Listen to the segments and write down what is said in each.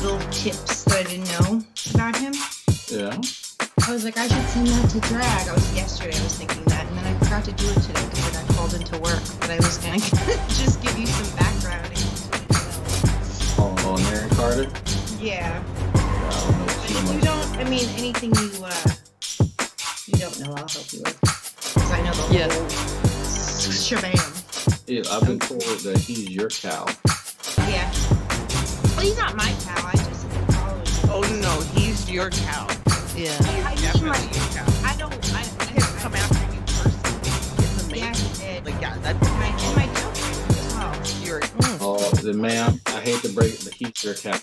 little tips that I didn't know about him. Yeah. I was like, I should send that to Drag. Yesterday I was thinking that, and then I forgot to do it today because I got called into work. But I was gonna just give you some background. On Aaron Carter? Yeah. I don't know But too if much. you don't, I mean, anything you don't know, I'll help you with. Because I know the whole shabam. Yeah, I've been told that he's your cow. Yeah. Well, he's not my cow. I just follow him. Oh no, he's your cow. Yeah. He's definitely your cow. I don't Him come after you personally. It's amazing. Yeah, he did. Like, yeah, that's And my children as well. your. Oh, then ma'am, I hate to break it, but he's your cow.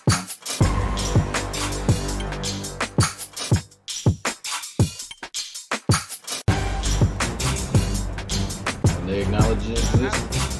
And they acknowledge his existence.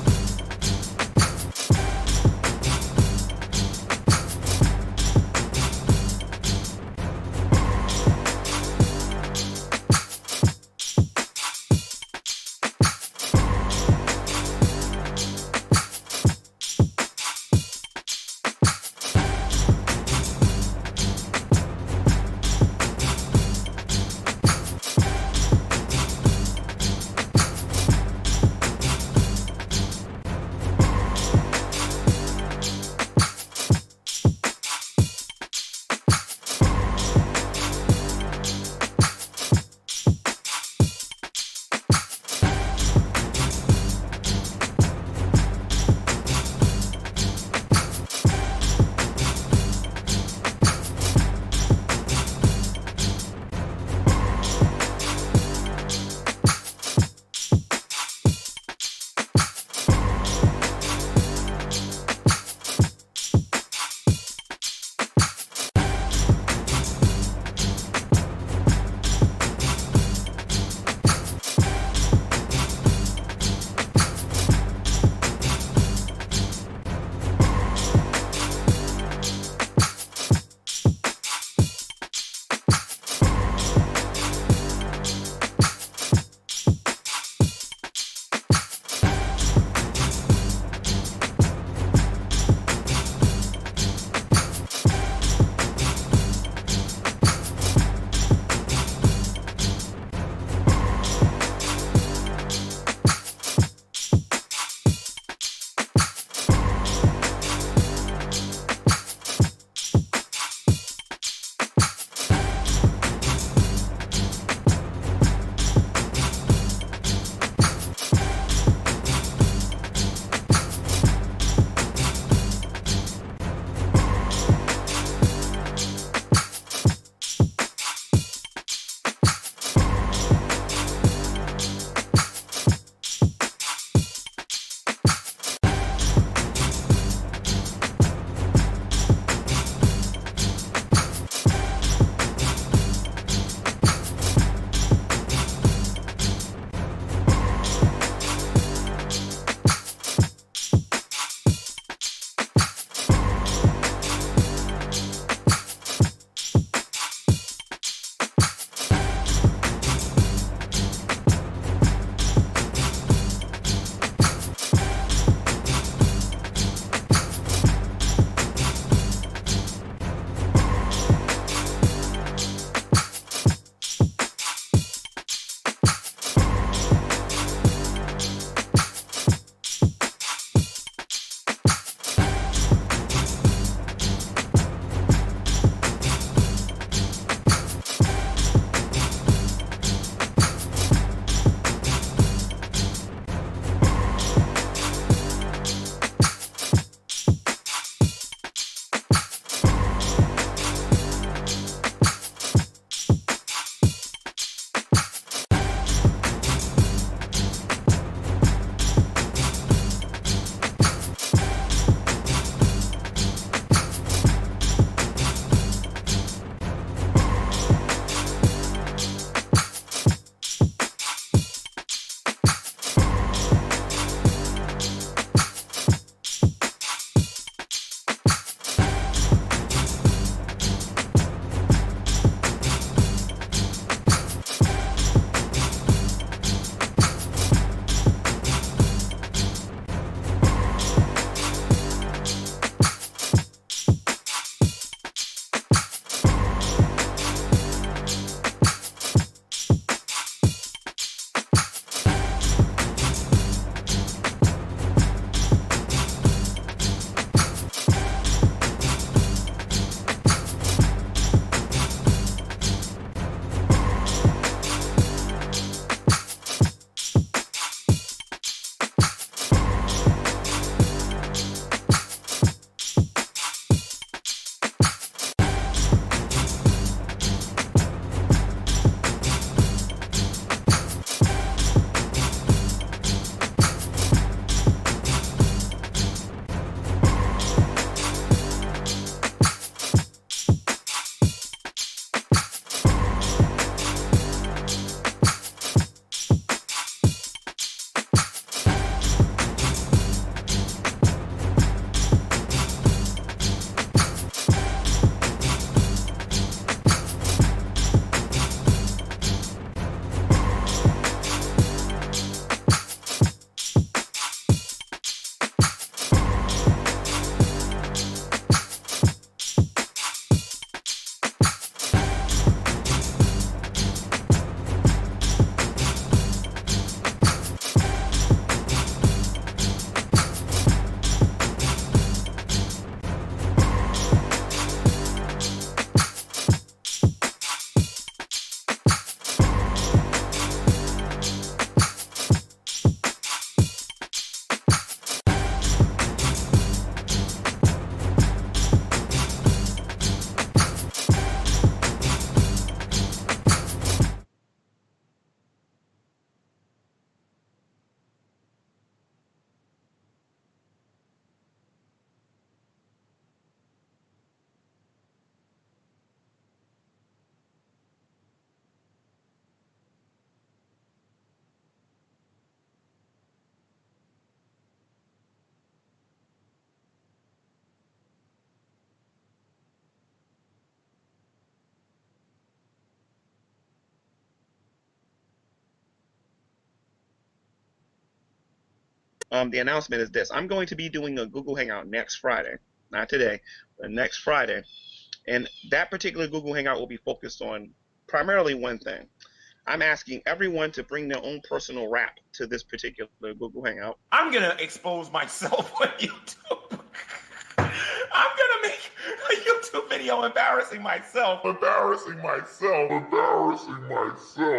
The announcement is this. I'm going to be doing a Google Hangout next Friday. Not today, but next Friday. And that particular Google Hangout will be focused on primarily one thing. I'm asking everyone to bring their own personal rap to this particular Google Hangout. I'm going to expose myself on YouTube. I'm going to make a YouTube video embarrassing myself. Thank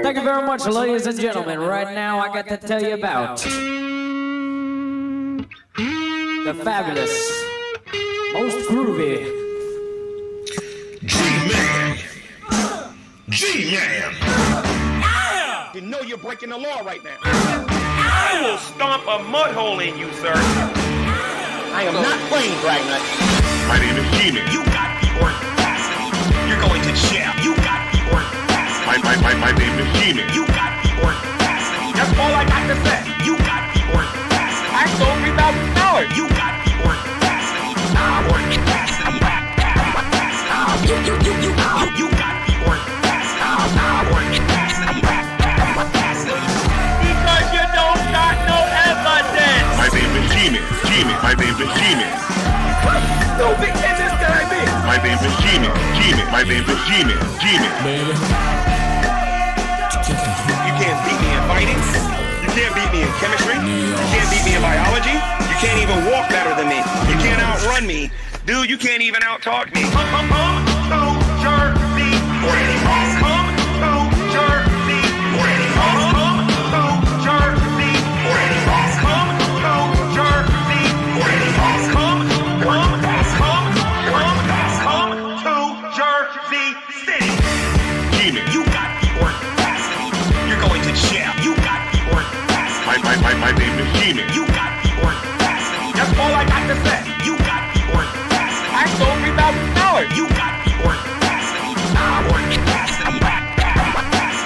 Thank you very much, ladies and gentlemen. Right now, I got to tell you about the fabulous, most groovy Gman. Gman. You know you're breaking the law right now. I will stomp a mud hole in you, sir. I am not playing Dragnut. My name is Gman. You got the audacity. You're going to jail. You got the audacity. My name is Gman. You got the audacity. That's all I got to say. You got the audacity. I sold $3,000. You got the audacity. Audacity. You got the audacity. Audacity. Because you don't got no evidence. My name is Gman. My name is Gman. Stupid is this guy be? My name is Gman. My name is Gman. You can't beat me in fighting. You can't beat me in chemistry. You can't beat me in biology. You can't even walk better than me. You can't outrun me. Dude, you can't even out-talk me. Come to Jersey. Come to Jersey. Come to Jersey. Come to Jersey. Come to Jersey City. Gman. You got the audacity. You're going to jail. You got the audacity. My name is Gman. You got the audacity. That's all I got to say. You got the audacity. I sold $3,000. You got the audacity. Audacity. You got the audacity.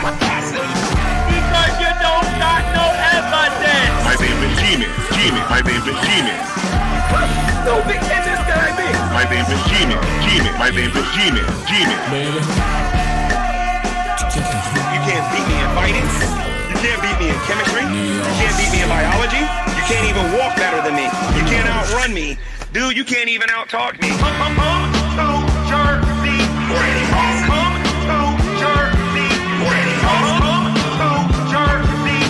Audacity. Because you don't got no evidence. My name is Gman. My name is Gman. Stupid is this guy be? My name is Gman. My name is Gman. You can't beat me in fighting. You can't beat me in chemistry. You can't beat me in biology. You can't even walk better than me. You can't outrun me. Dude, you can't even out-talk me. Come to Jersey. Come to Jersey. Come to Jersey.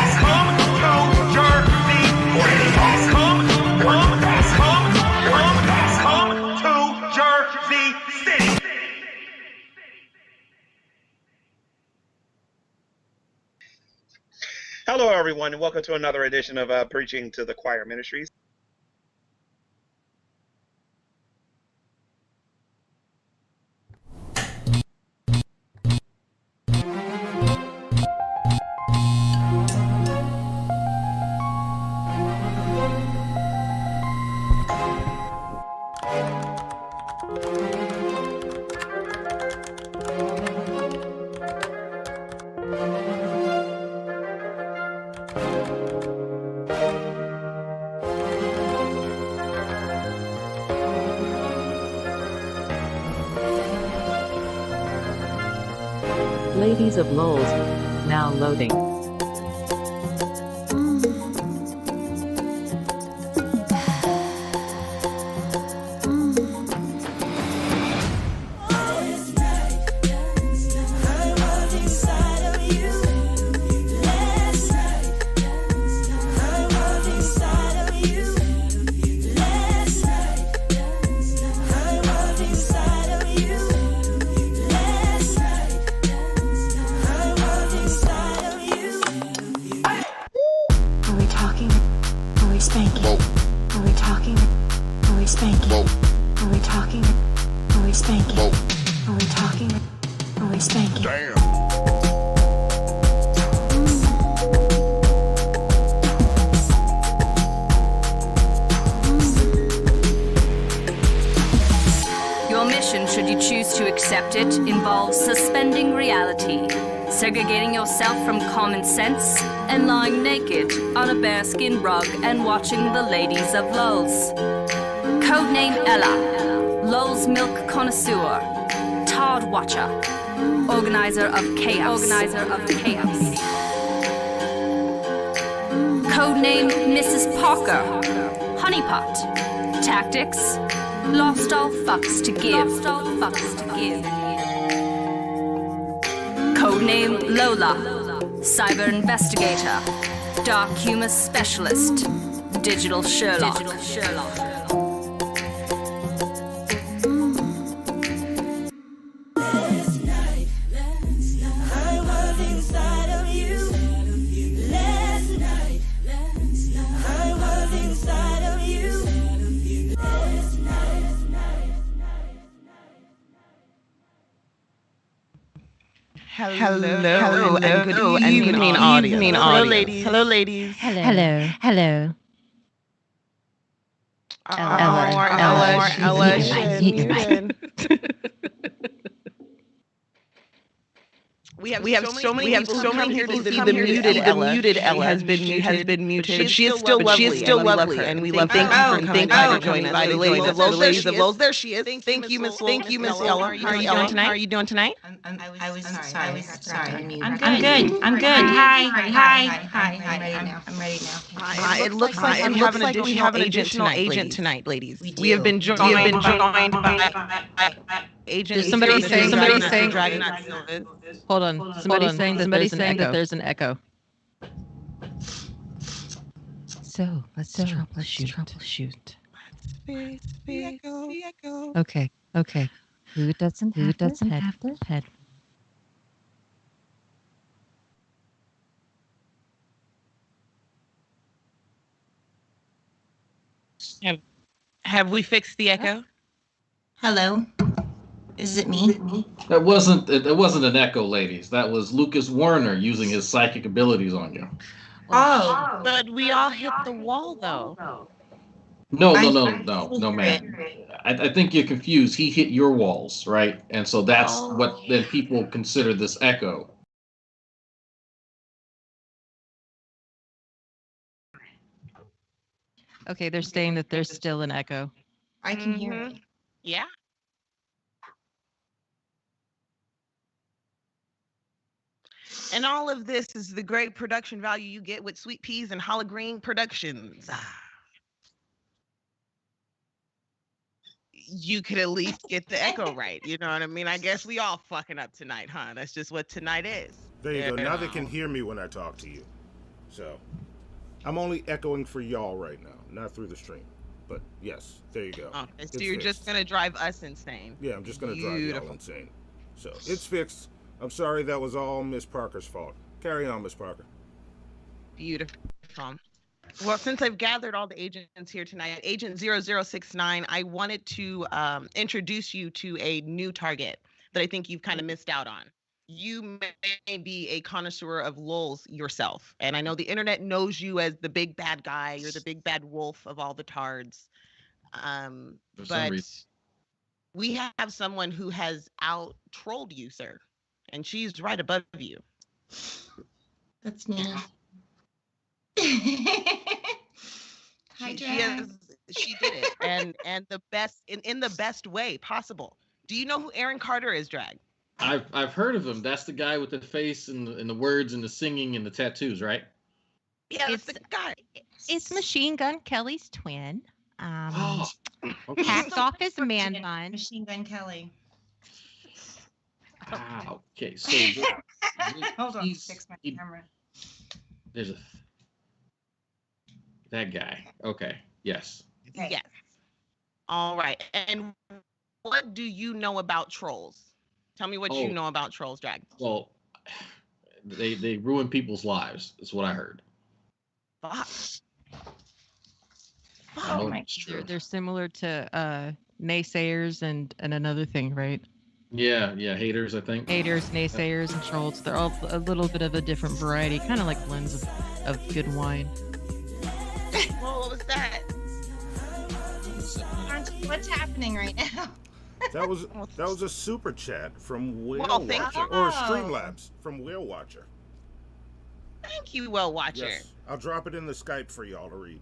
Come to Jersey. Come to Jersey City. Hello, everyone, and welcome to another edition of Preaching to the Choir Ministries. Ladies of Lolz, now loading. Involves suspending reality, segregating yourself from common sense, and lying naked on a bearskin rug and watching the ladies of Lolz. Codename Ella, Lolz milk connoisseur, Todd watcher, organizer of chaos. Codename Mrs. Parker, Honeypot, tactics, lost all fucks to give. Codename Lola, cyber investigator, dark humor specialist, digital Sherlock. Hello, and good evening, audience. Hello, ladies. Hello. We have so many people here to see the muted Ella has been muted. But she is still lovely, and we love thank you for joining us. The ladies of Lolz, there she is. Thank you, Miss Ella. How are you doing tonight? I was sorry. I'm good. Hi. I'm ready now. It looks like we have an additional agent tonight, ladies. We have been joined by agents. Somebody saying Dragnut Sylvass. Hold on. Somebody's saying that there's an echo. So let's troubleshoot. Okay. Who doesn't have their head? Have we fixed the echo? Hello. Is it me? That wasn't an echo, ladies. That was Lucas Werner using his psychic abilities on you. Oh. But we all hit the wall, though. No, man. I think you're confused. He hit your walls, right? And so that's what then people consider this echo. Okay, they're saying that there's still an echo. I can hear it. Yeah. And all of this is the great production value you get with Sweet Peas and Hollow Green Productions. You could at least get the echo right. You know what I mean? I guess we all fucking up tonight, huh? That's just what tonight is. There you go. Now they can hear me when I talk to you. So, I'm only echoing for y'all right now, not through the stream. But yes, there you go. So you're just going to drive us insane. Yeah, I'm just going to drive y'all insane. So, it's fixed. I'm sorry that was all Miss Parker's fault. Carry on, Miss Parker. Beautiful. Well, since I've gathered all the agents here tonight, Agent 0069, I wanted to introduce you to a new target that I think you've kind of missed out on. You may be a connoisseur of Lolz yourself, and I know the internet knows you as the big bad guy. You're the big bad wolf of all the tards. But we have someone who has out-trolled you, sir. And she's right above you. That's me. Hi, Drag. She did it, and the best in the best way possible. Do you know who Aaron Carter is, Drag? I've heard of him. That's the guy with the face and the words and the singing and the tattoos, right? Yeah, it's the guy. It's Machine Gun Kelly's twin. Okay. Hats off his man bun. Machine Gun Kelly. Okay, so Hold on, fix my camera. There's that guy. Okay, yes. Okay. Yes. All right. And what do you know about trolls? Tell me what you know about trolls, Drag. Well, they ruin people's lives. Is what I heard. Fuck. Oh my. They're similar to naysayers and another thing, right? Yeah, haters, I think. Haters, naysayers, and trolls. They're all a little bit of a different variety, kind of like blends of good wine. Well, what was that? What's happening right now? That was a super chat from Whale thank Watcher, you. or Streamlabs from Whale Watcher. Thank you, Well Watcher. Yes, I'll drop it in the Skype for y'all to read.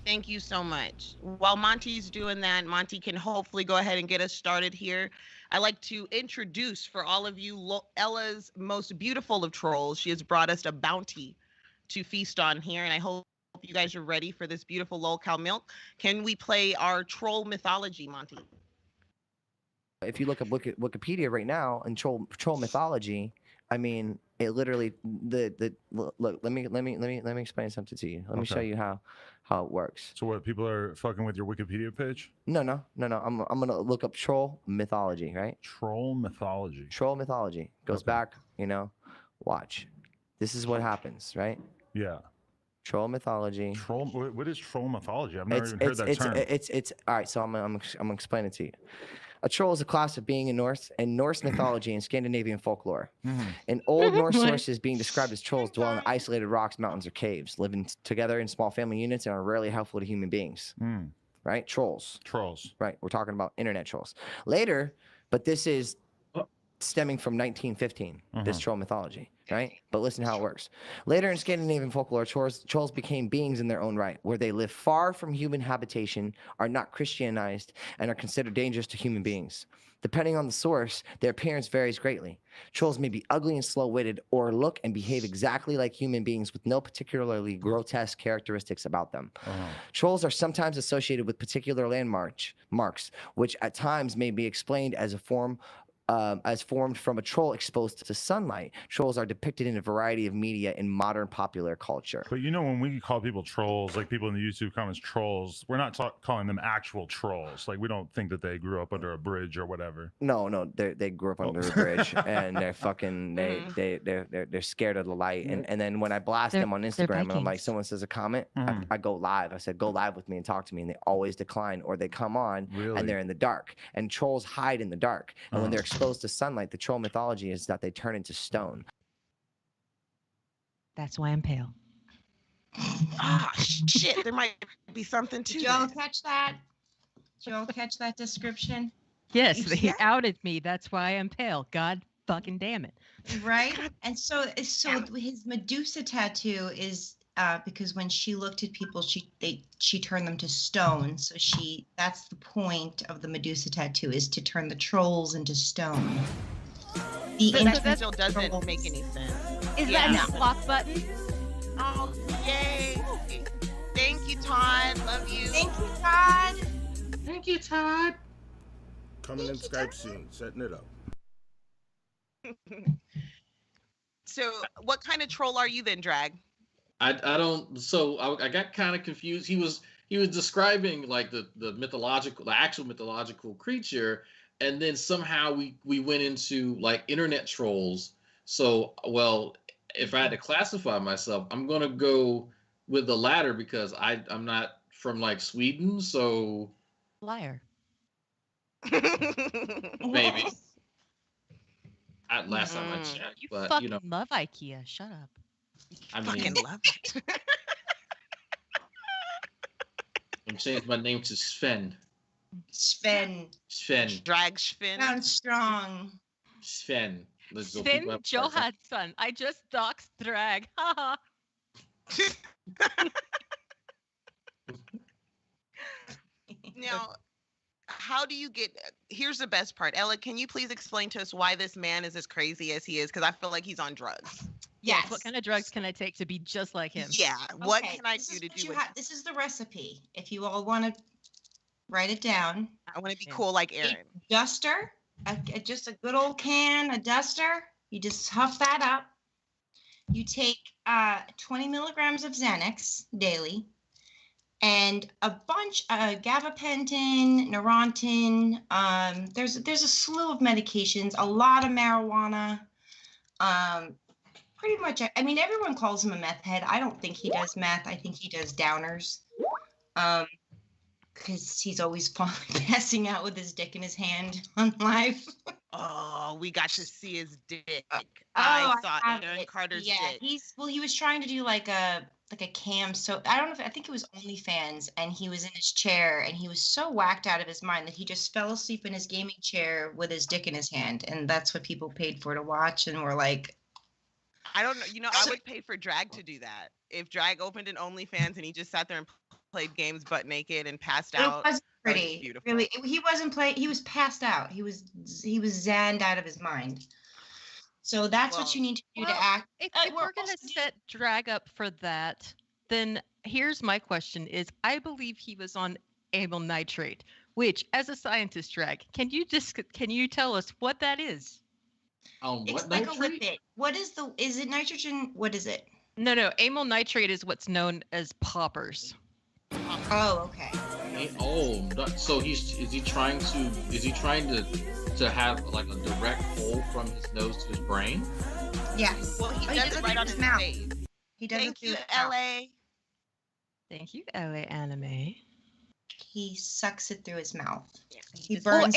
Thank you so much. While Monty's doing that, Monty can hopefully go ahead and get us started here. I'd like to introduce for all of you Ella's most beautiful of trolls. She has brought us a bounty to feast on here, and I hope you guys are ready for this beautiful lol cow milk. Can we play our troll mythology, Monty? If you look up Wikipedia right now and troll mythology, I mean, it literally look. Let me explain something to you. Let me show you how it works. So what? People are fucking with your Wikipedia page? No. I'm gonna look up troll mythology, right? Troll mythology. Troll mythology goes back. Watch. This is what happens, right? Yeah. Troll mythology. Troll. What is troll mythology? I've never even heard that term. It's all right. So I'm gonna explain it to you. A troll is a class of being in Norse mythology and Scandinavian folklore. In Old Norse sources, being described as trolls dwell in isolated rocks, mountains, or caves, living together in small family units and are rarely helpful to human beings. Right? Trolls. Right. We're talking about internet trolls. Later, but this is stemming from 1915, this troll mythology, right? But listen how it works. Later in Scandinavian folklore, trolls became beings in their own right, where they live far from human habitation, are not Christianized, and are considered dangerous to human beings. Depending on the source, their appearance varies greatly. Trolls may be ugly and slow-witted, or look and behave exactly like human beings with no particularly grotesque characteristics about them. Trolls are sometimes associated with particular landmarks, which at times may be explained as formed from a troll exposed to sunlight. Trolls are depicted in a variety of media in modern popular culture. But when we call people trolls, like people in the YouTube comments trolls, we're not calling them actual trolls. Like we don't think that they grew up under a bridge or whatever. No, they grew up under a bridge and they're fucking they're scared of the light. And then when I blast them on Instagram and I'm like, someone says a comment, I go live. I said, go live with me and talk to me, and they always decline, or they come on and they're in the dark. And trolls hide in the dark. And when they're exposed to sunlight, the troll mythology is that they turn into stone. That's why I'm pale. Ah, shit. There might be something to Did y'all catch that? Did y'all catch that description? Yes, they outed me. That's why I'm pale. God fucking damn it. Right? And so his Medusa tattoo is because when she looked at people, she turned them to stone. So that's the point of the Medusa tattoo, is to turn the trolls into stone. That still doesn't make any sense. Is that a block button? Oh, yay! Thank you, Todd. Love you. Thank you, Todd. Thank you, Todd. Coming in Skype soon, setting it up. So, what kind of troll are you then, Drag? I don't. So I got kind of confused. He was describing like the actual mythological creature, and then somehow we went into like internet trolls. So if I had to classify myself, I'm gonna go with the latter because I'm not from like Sweden, so liar. Maybe. Last time I checked, you but fucking love IKEA. Shut up. I fucking love it. I'm changing my name to Sven. Sven. Drag Sven. Sounds strong. Sven. Sven Johansson. I just doxed Drag. Haha. Now, how do you here's the best part. Ella, can you please explain to us why this man is as crazy as he is? Because I feel like he's on drugs. Yes. What kind of drugs can I take to be just like him? Yeah. What can I do to do it? This is the recipe. If you all want to write it down. I want to be cool like Aaron. Duster, just a good old can, a duster. You just huff that up. You take 20 milligrams of Xanax daily, and a bunch of gabapentin, Neurontin. There's a slew of medications, a lot of marijuana. Pretty much, I mean, everyone calls him a meth head. I don't think he does meth. I think he does downers. Because he's always passing out with his dick in his hand on live. Oh, we got to see his dick. I saw Aaron Carter's dick. He was trying to do like a cam. So I don't know I think it was OnlyFans, and he was in his chair and he was so whacked out of his mind that he just fell asleep in his gaming chair with his dick in his hand, and that's what people paid for to watch, and were like, I don't know. I would pay for Drag to do that. If Drag opened an OnlyFans and he just sat there and played games butt naked and passed It out. wasn't That was pretty. beautiful. Really, he wasn't playing. He was passed out. He was zanned out of his mind. So that's what you need to do to act. If we're we're gonna also set drag up for that, then here's my question: is I believe he was on amyl nitrate, which, as a scientist, drag, can you tell us what that is? On It's what like a nitrate? lipid. What is is it nitrogen? What is it? No, amyl nitrate is what's known as poppers. Oh, okay. Oh, so is he trying to have like a direct hole from his nose to his brain? Yes. Well, he But does it right on his mouth. face. He does Thank it through you, his mouth. LA. Thank you, LA Anime. He sucks it through his mouth. He Well, burns.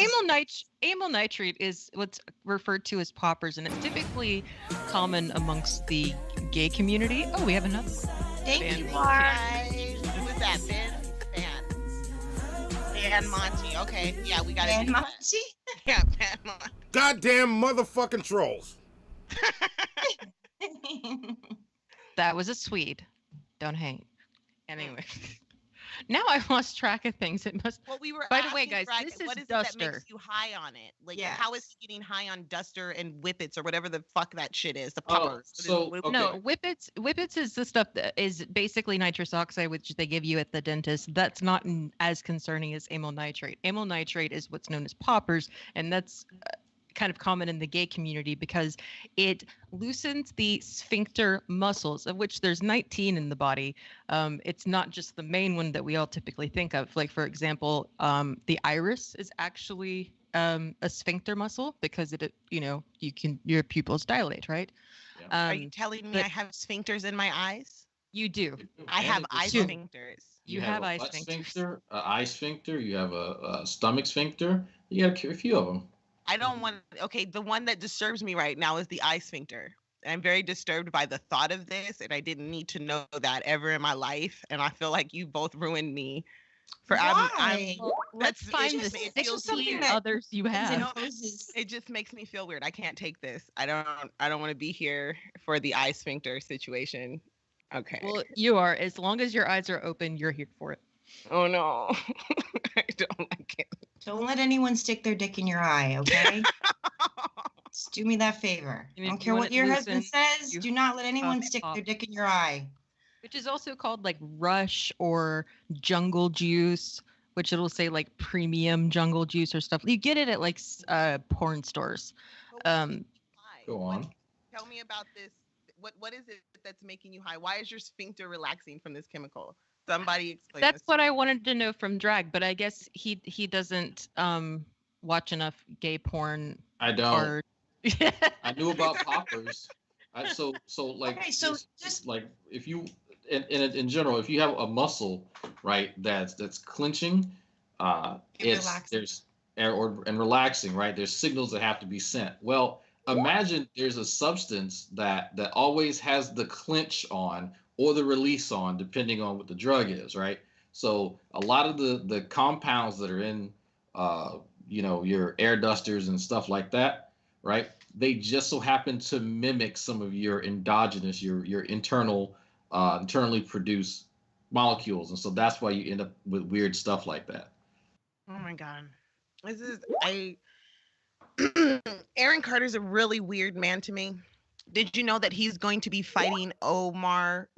amyl nitrate is what's referred to as poppers, and it's typically common amongst the gay community. Oh, we have another one. Thank you, Guys, who was that? Ben Monty. Okay, yeah, we got it. Ben Monty? Yeah, Ben Monty. Goddamn motherfucking trolls. That was a Swede. Don't hang. Anyway. Now I've lost track of things. It must. Well, we were. By the way, asking guys, Drag, this is what is Duster. it that makes you high on it? Like, Yes. how is he getting high on Duster and Whippets or whatever the fuck that shit is? The Oh, poppers. so What is- okay. No, Whippets is the stuff that is basically nitrous oxide, which they give you at the dentist. That's not as concerning as amyl nitrate. Amyl nitrate is what's known as poppers, and that's kind of common in the gay community because it loosens the sphincter muscles, of which there's 19 in the body. It's not just the main one that we all typically think of. Like, for example, the iris is actually a sphincter muscle because your pupils dilate, right? Are you telling me I have sphincters in my eyes? You do. I have eye do. sphincters. You have a eye butt sphincters. sphincter, an eye sphincter. You have a stomach sphincter. You got a few of them. I don't want. Okay, the one that disturbs me right now is the eye sphincter. I'm very disturbed by the thought of this, and I didn't need to know that ever in my life. And I feel like you both ruined me. Why? Let's find the it six feels something weird. others you have. It just makes me feel weird. I can't take this. I don't want to be here for the eye sphincter situation. Okay. Well, you are. As long as your eyes are open, you're here for it. Oh no. I don't like it. Don't let anyone stick their dick in your eye, okay? Just do me that favor. And I if don't you care want what it your husband loosened, says. you Do not let anyone pop it stick off. their dick in your eye. Which is also called like Rush or Jungle Juice, which it'll say like premium jungle juice or stuff. You get it at like porn stores. Why? Go on. Tell me about this. What is it that's making you high? Why is your sphincter relaxing from this chemical? Somebody explain. That's this what to me. I wanted to know from Drag, but I guess he doesn't watch enough gay porn. I don't. Or... I knew about poppers. So like, Okay, so just like if you in general, if you have a muscle, right, that's clenching, there's and relaxing, right? There's signals that have to be sent. Well, imagine there's a substance that always has the clench on or the release on, depending on what the drug is, right? So a lot of the compounds that are in your air dusters and stuff like that, right? They just so happen to mimic some of your endogenous, your internally produced molecules, and so that's why you end up with weird stuff like that. Oh my god, Aaron Carter's a really weird man to me. Did you know that he's going to be fighting Omar?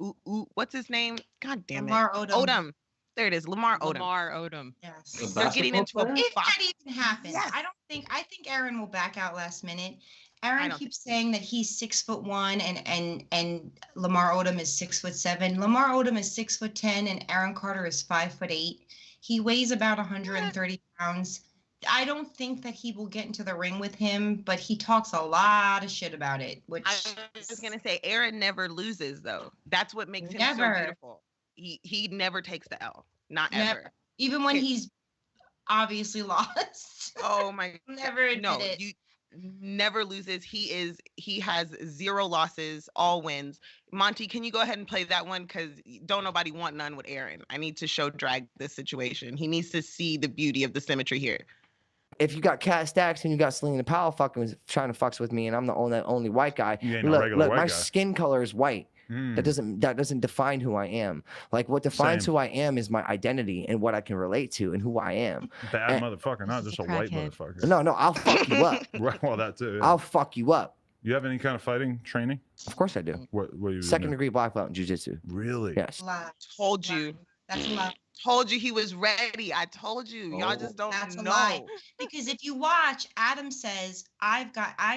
What's his name? God damn it, Lamar Odom. Odom. There it is, Lamar Odom. Lamar Odom. Yes. They're getting into a If box. that even happens, I think Aaron will back out last minute. Aaron don't keeps saying that he's 6'1" and Lamar Odom is 6'7". Lamar Odom is 6'10" and Aaron Carter is 5'8". He weighs about 130 pounds. I don't think that he will get into the ring with him, but he talks a lot of shit about it. Which I was gonna say, Aaron never loses though. That's what makes him so Never. beautiful. He never takes the L. Not Never. ever. Even when he's obviously lost. Oh my. Never admit No, it. you never loses. He has 0 losses, all wins. Monty, can you go ahead and play that one? Because don't nobody want none with Aaron. I need to show Drag this situation. He needs to see the beauty of the symmetry here. If you got Cat Stacks and you got Selena Powell fucking trying to fucks with me, and I'm the only white guy. You ain't no regular white my guy. skin color is white. That doesn't define who I am. Like what defines Same. who I am is my identity and what I can relate to and who I am. Bad motherfucker, not just a white motherfucker. No, I'll fuck you up. Well, that too. Yeah. I'll fuck you up. You have any kind of fighting training? Of course I do. What you Second degree black belt in jiu-jitsu. Really? Yes. Told you. That's a lie. Told you he was ready. I told you. Y'all just don't That's a know. lie. Because if you watch, Adam says, I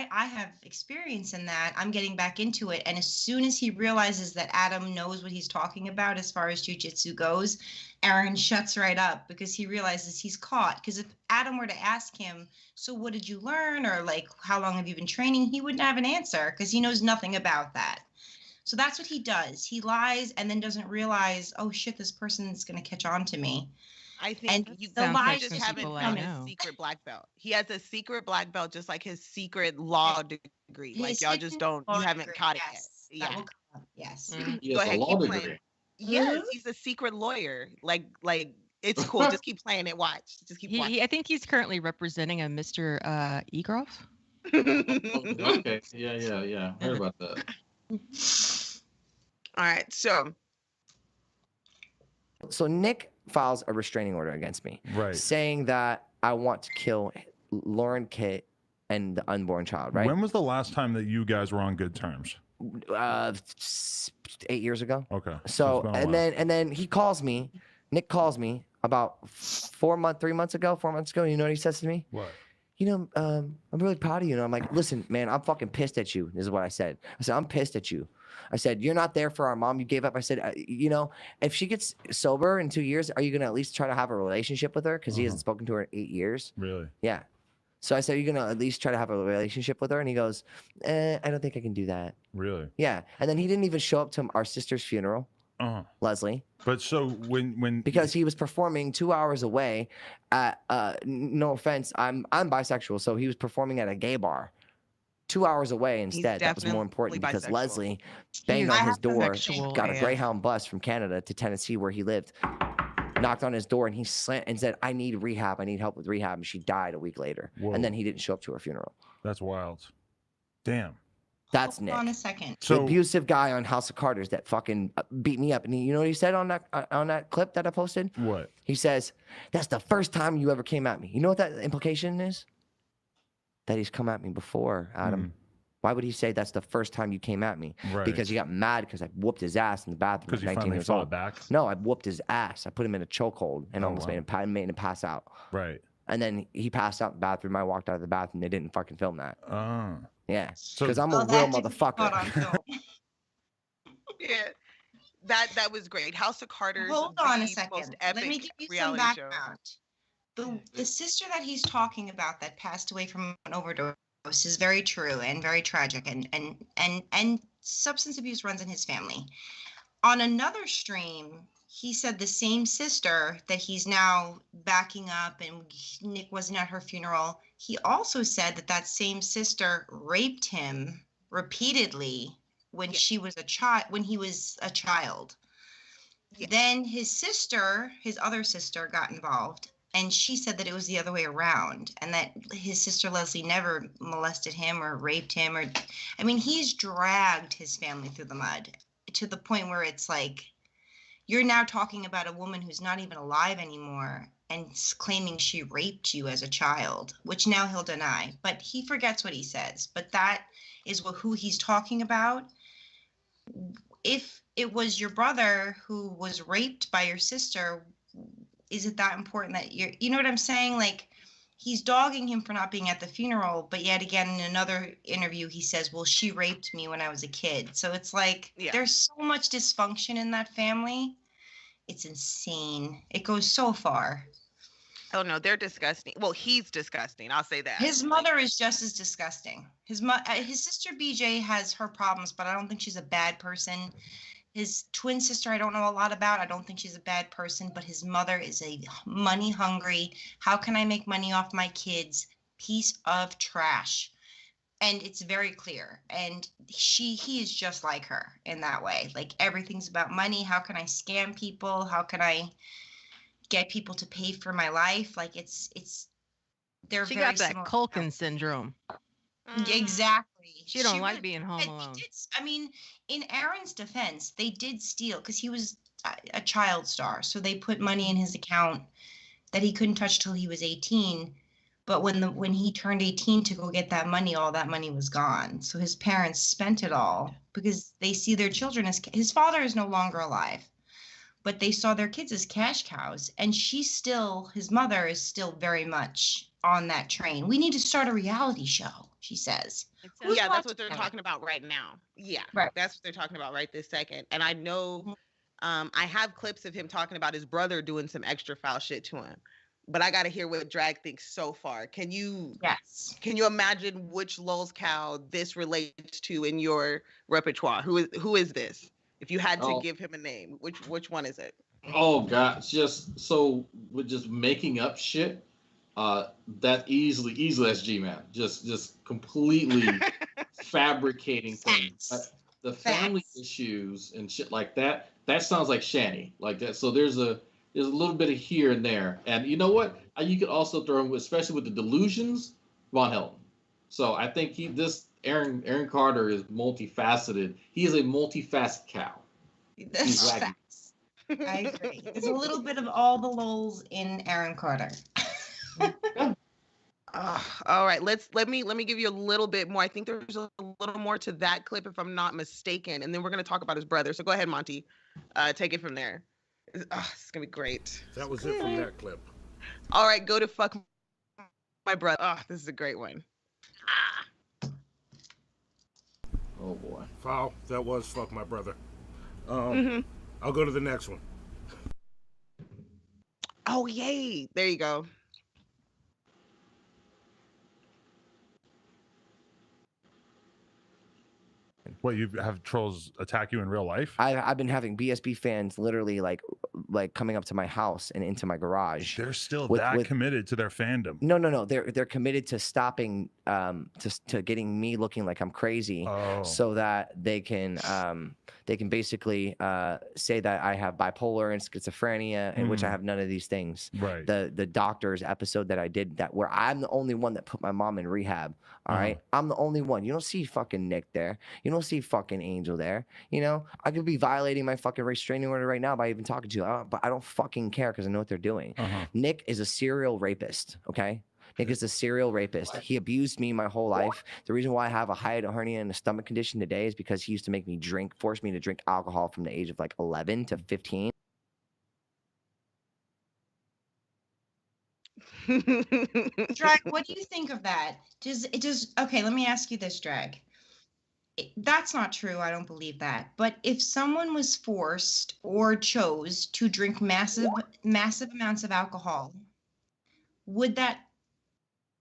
have experience in that. I'm getting back into it. And as soon as he realizes that Adam knows what he's talking about as far as jiu-jitsu goes, Aaron shuts right up because he realizes he's caught. Because if Adam were to ask him, so what did you learn? Or like, how long have you been training? He wouldn't have an answer because he knows nothing about that. So that's what he does. He lies and then doesn't realize, oh shit, this person's gonna catch on to me. I think And you the lies just just haven't people I found his know. secret black belt. He has a secret black belt, just like his secret law degree. Like His y'all just secret don't. law You haven't degree, caught yes, it that yet. will come up, yes. He Go has ahead, a law keep degree. playing. Yes, he's a secret lawyer. Like it's cool. Just keep playing it. Watch. Just keep watching. I think he's currently representing a Mr. Egroff. Okay. Yeah. Heard about that. All right. So Nick files a restraining order against me, Right. saying that I want to kill Lauren Kit and the unborn child. Right. When was the last time that you guys were on good terms? 8 years ago. Okay. So it's been a while. and then he calls me. Nick calls me about 4 months ago. You know what he says to me? What? You know, I'm really proud of you. And I'm like, listen, man, I'm fucking pissed at you. This is what I said. I said, I'm pissed at you. I said, you're not there for our mom. You gave up. I said, you know, if she gets sober in 2 years, are you going to at least try to have a relationship with her? Because he hasn't spoken to her in 8 years. Really? Yeah. So I said, you're going to at least try to have a relationship with her? And he goes, I don't think I can do that. Really? Yeah. And then he didn't even show up to our sister's funeral, Leslie. But so when because he was performing 2 hours away at no offense, I'm bisexual, so he was performing at a gay bar 2 hours away instead. That was more important because bisexual. Leslie banged on his door, bisexual, got a yeah. Greyhound bus from Canada to Tennessee where he lived, knocked on his door, and he slammed and said, I need rehab, I need help with rehab, and she died a week later. Whoa. And then he didn't show up to her funeral. That's wild. Damn. That's Hold Nick. on a second. The abusive guy on House of Carters that fucking beat me up. And you know what he said on that clip that I posted? What? He says, that's the first time you ever came at me. You know what that implication is? That he's come at me before, Adam. Why would he say that's the first time you came at me? Right. Because he got mad because I whooped his ass in the bathroom Because at you 19 finally years fought old. back? No, I whooped his ass. I put him in a chokehold and almost wow. made him pass out. Right. And then he passed out in the bathroom. I walked out of the bathroom. They didn't fucking film that. Oh. Yeah. So- Because I'm a Oh, real that didn't get caught on motherfucker. film. yeah, that was great. House of Carters. Hold on a the most second. Let me epic give you some reality show. background. The sister that he's talking about that passed away from an overdose is very true and very tragic, and substance abuse runs in his family. On another stream, he said the same sister that he's now backing up and Nick wasn't at her funeral. He also said that same sister raped him repeatedly when he was a child. Yeah. Then his other sister got involved, and she said that it was the other way around, and that his sister Leslie never molested him or raped him, he's dragged his family through the mud to the point where it's like, you're now talking about a woman who's not even alive anymore and claiming she raped you as a child, which now he'll deny, but he forgets what he says. But that is who he's talking about. If it was your brother who was raped by your sister, is it that important that you know what I'm saying? Like, he's dogging him for not being at the funeral, but yet again, in another interview, he says, well, she raped me when I was a kid. So it's like, there's so much dysfunction in that family. It's insane. It goes so far. Oh no, they're disgusting. Well, he's disgusting. I'll say that. His mother is just as disgusting. His sister BJ has her problems, but I don't think she's a bad person. His twin sister, I don't know a lot about. I don't think she's a bad person, but his mother is a money hungry, how can I make money off my kids? Piece of trash. And it's very clear. And he is just like her in that way. Like, everything's about money. How can I scam people? How can I get people to pay for my life? Like, they're She very got that similar. Culkin syndrome. Exactly. She don't like would- being home and alone. I mean, in Aaron's defense, they did steal because he was a child star. So they put money in his account that he couldn't touch till he was 18. But when he turned 18 to go get that money, all that money was gone. So his parents spent it all because they see their children as his father is no longer alive, but they saw their kids as cash cows. And his mother is still very much on that train. We need to start a reality show, she says. Yeah, that's what they're talking about right now. Yeah, Right. That's what they're talking about right this second. And I know I have clips of him talking about his brother doing some extra foul shit to him. But I got to hear what Drag thinks so far. Can you imagine which Lolz cow this relates to in your repertoire? Who is this? If you had to give him a name, which one is it? Oh God, just so with just making up shit. That easily that's Gman. Just completely fabricating things. The family issues and shit like that. That sounds like Shani, like that. So there's a little bit of here and there. And you know what? You could also throw him, especially with the delusions, Von Helton. So I think Aaron Carter is multifaceted. He is a multifaceted cow. That's facts. I agree. There's a little bit of all the Lolz in Aaron Carter. All right, let me give you a little bit more. I think there's a little more to that clip, if I'm not mistaken, and then we're gonna talk about his brother. So go ahead, Monty, take it from there. It's gonna be great. That was it from that clip. All right, go to fuck my brother. This is a great one. Oh boy. Foul. That was fuck my brother. I'll go to the next one. Oh yay! There you go. What, you have trolls attack you in real life? I've been having BSB fans literally like coming up to my house and into my garage. They're still that committed to their fandom. No. They're committed to stopping to getting me looking like I'm crazy, so that they can basically say that I have bipolar and schizophrenia, and which I have none of these things. Right. The doctor's episode that I did where I'm the only one that put my mom in rehab. All right, I'm the only one. You don't see fucking Nick there. You don't see fucking Angel there. You know, I could be violating my fucking restraining order right now by even talking to you, but I don't fucking care because I know what they're doing. Nick is a serial rapist. Okay. Nick is a serial rapist. He abused me my whole life. The reason why I have a hiatal hernia and a stomach condition today is because he used to make me force me to drink alcohol from the age of like 11 to 15. Drag, what do you think of that? Okay, let me ask you this, Drag. That's not true. I don't believe that. But if someone was forced or chose to drink massive amounts of alcohol, would that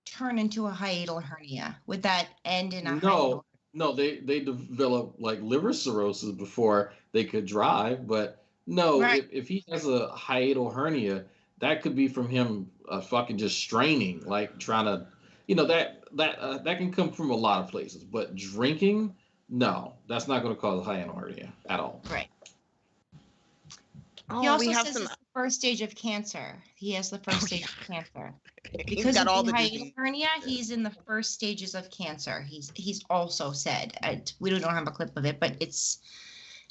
turn into a hiatal hernia? Would that end in a hiatal? No, they develop like liver cirrhosis before they could drive. But no, Right. if he has a hiatal hernia, that could be from him fucking just straining, like trying to, that can come from a lot of places. But drinking, no, that's not going to cause a hiatal hernia at all. Right. He also says it's the first stage of cancer. He has the first stage of cancer. Because got of all the the hiatal disease. hernia, he's in the first stages of cancer. He's also said, we don't have a clip of it, but it's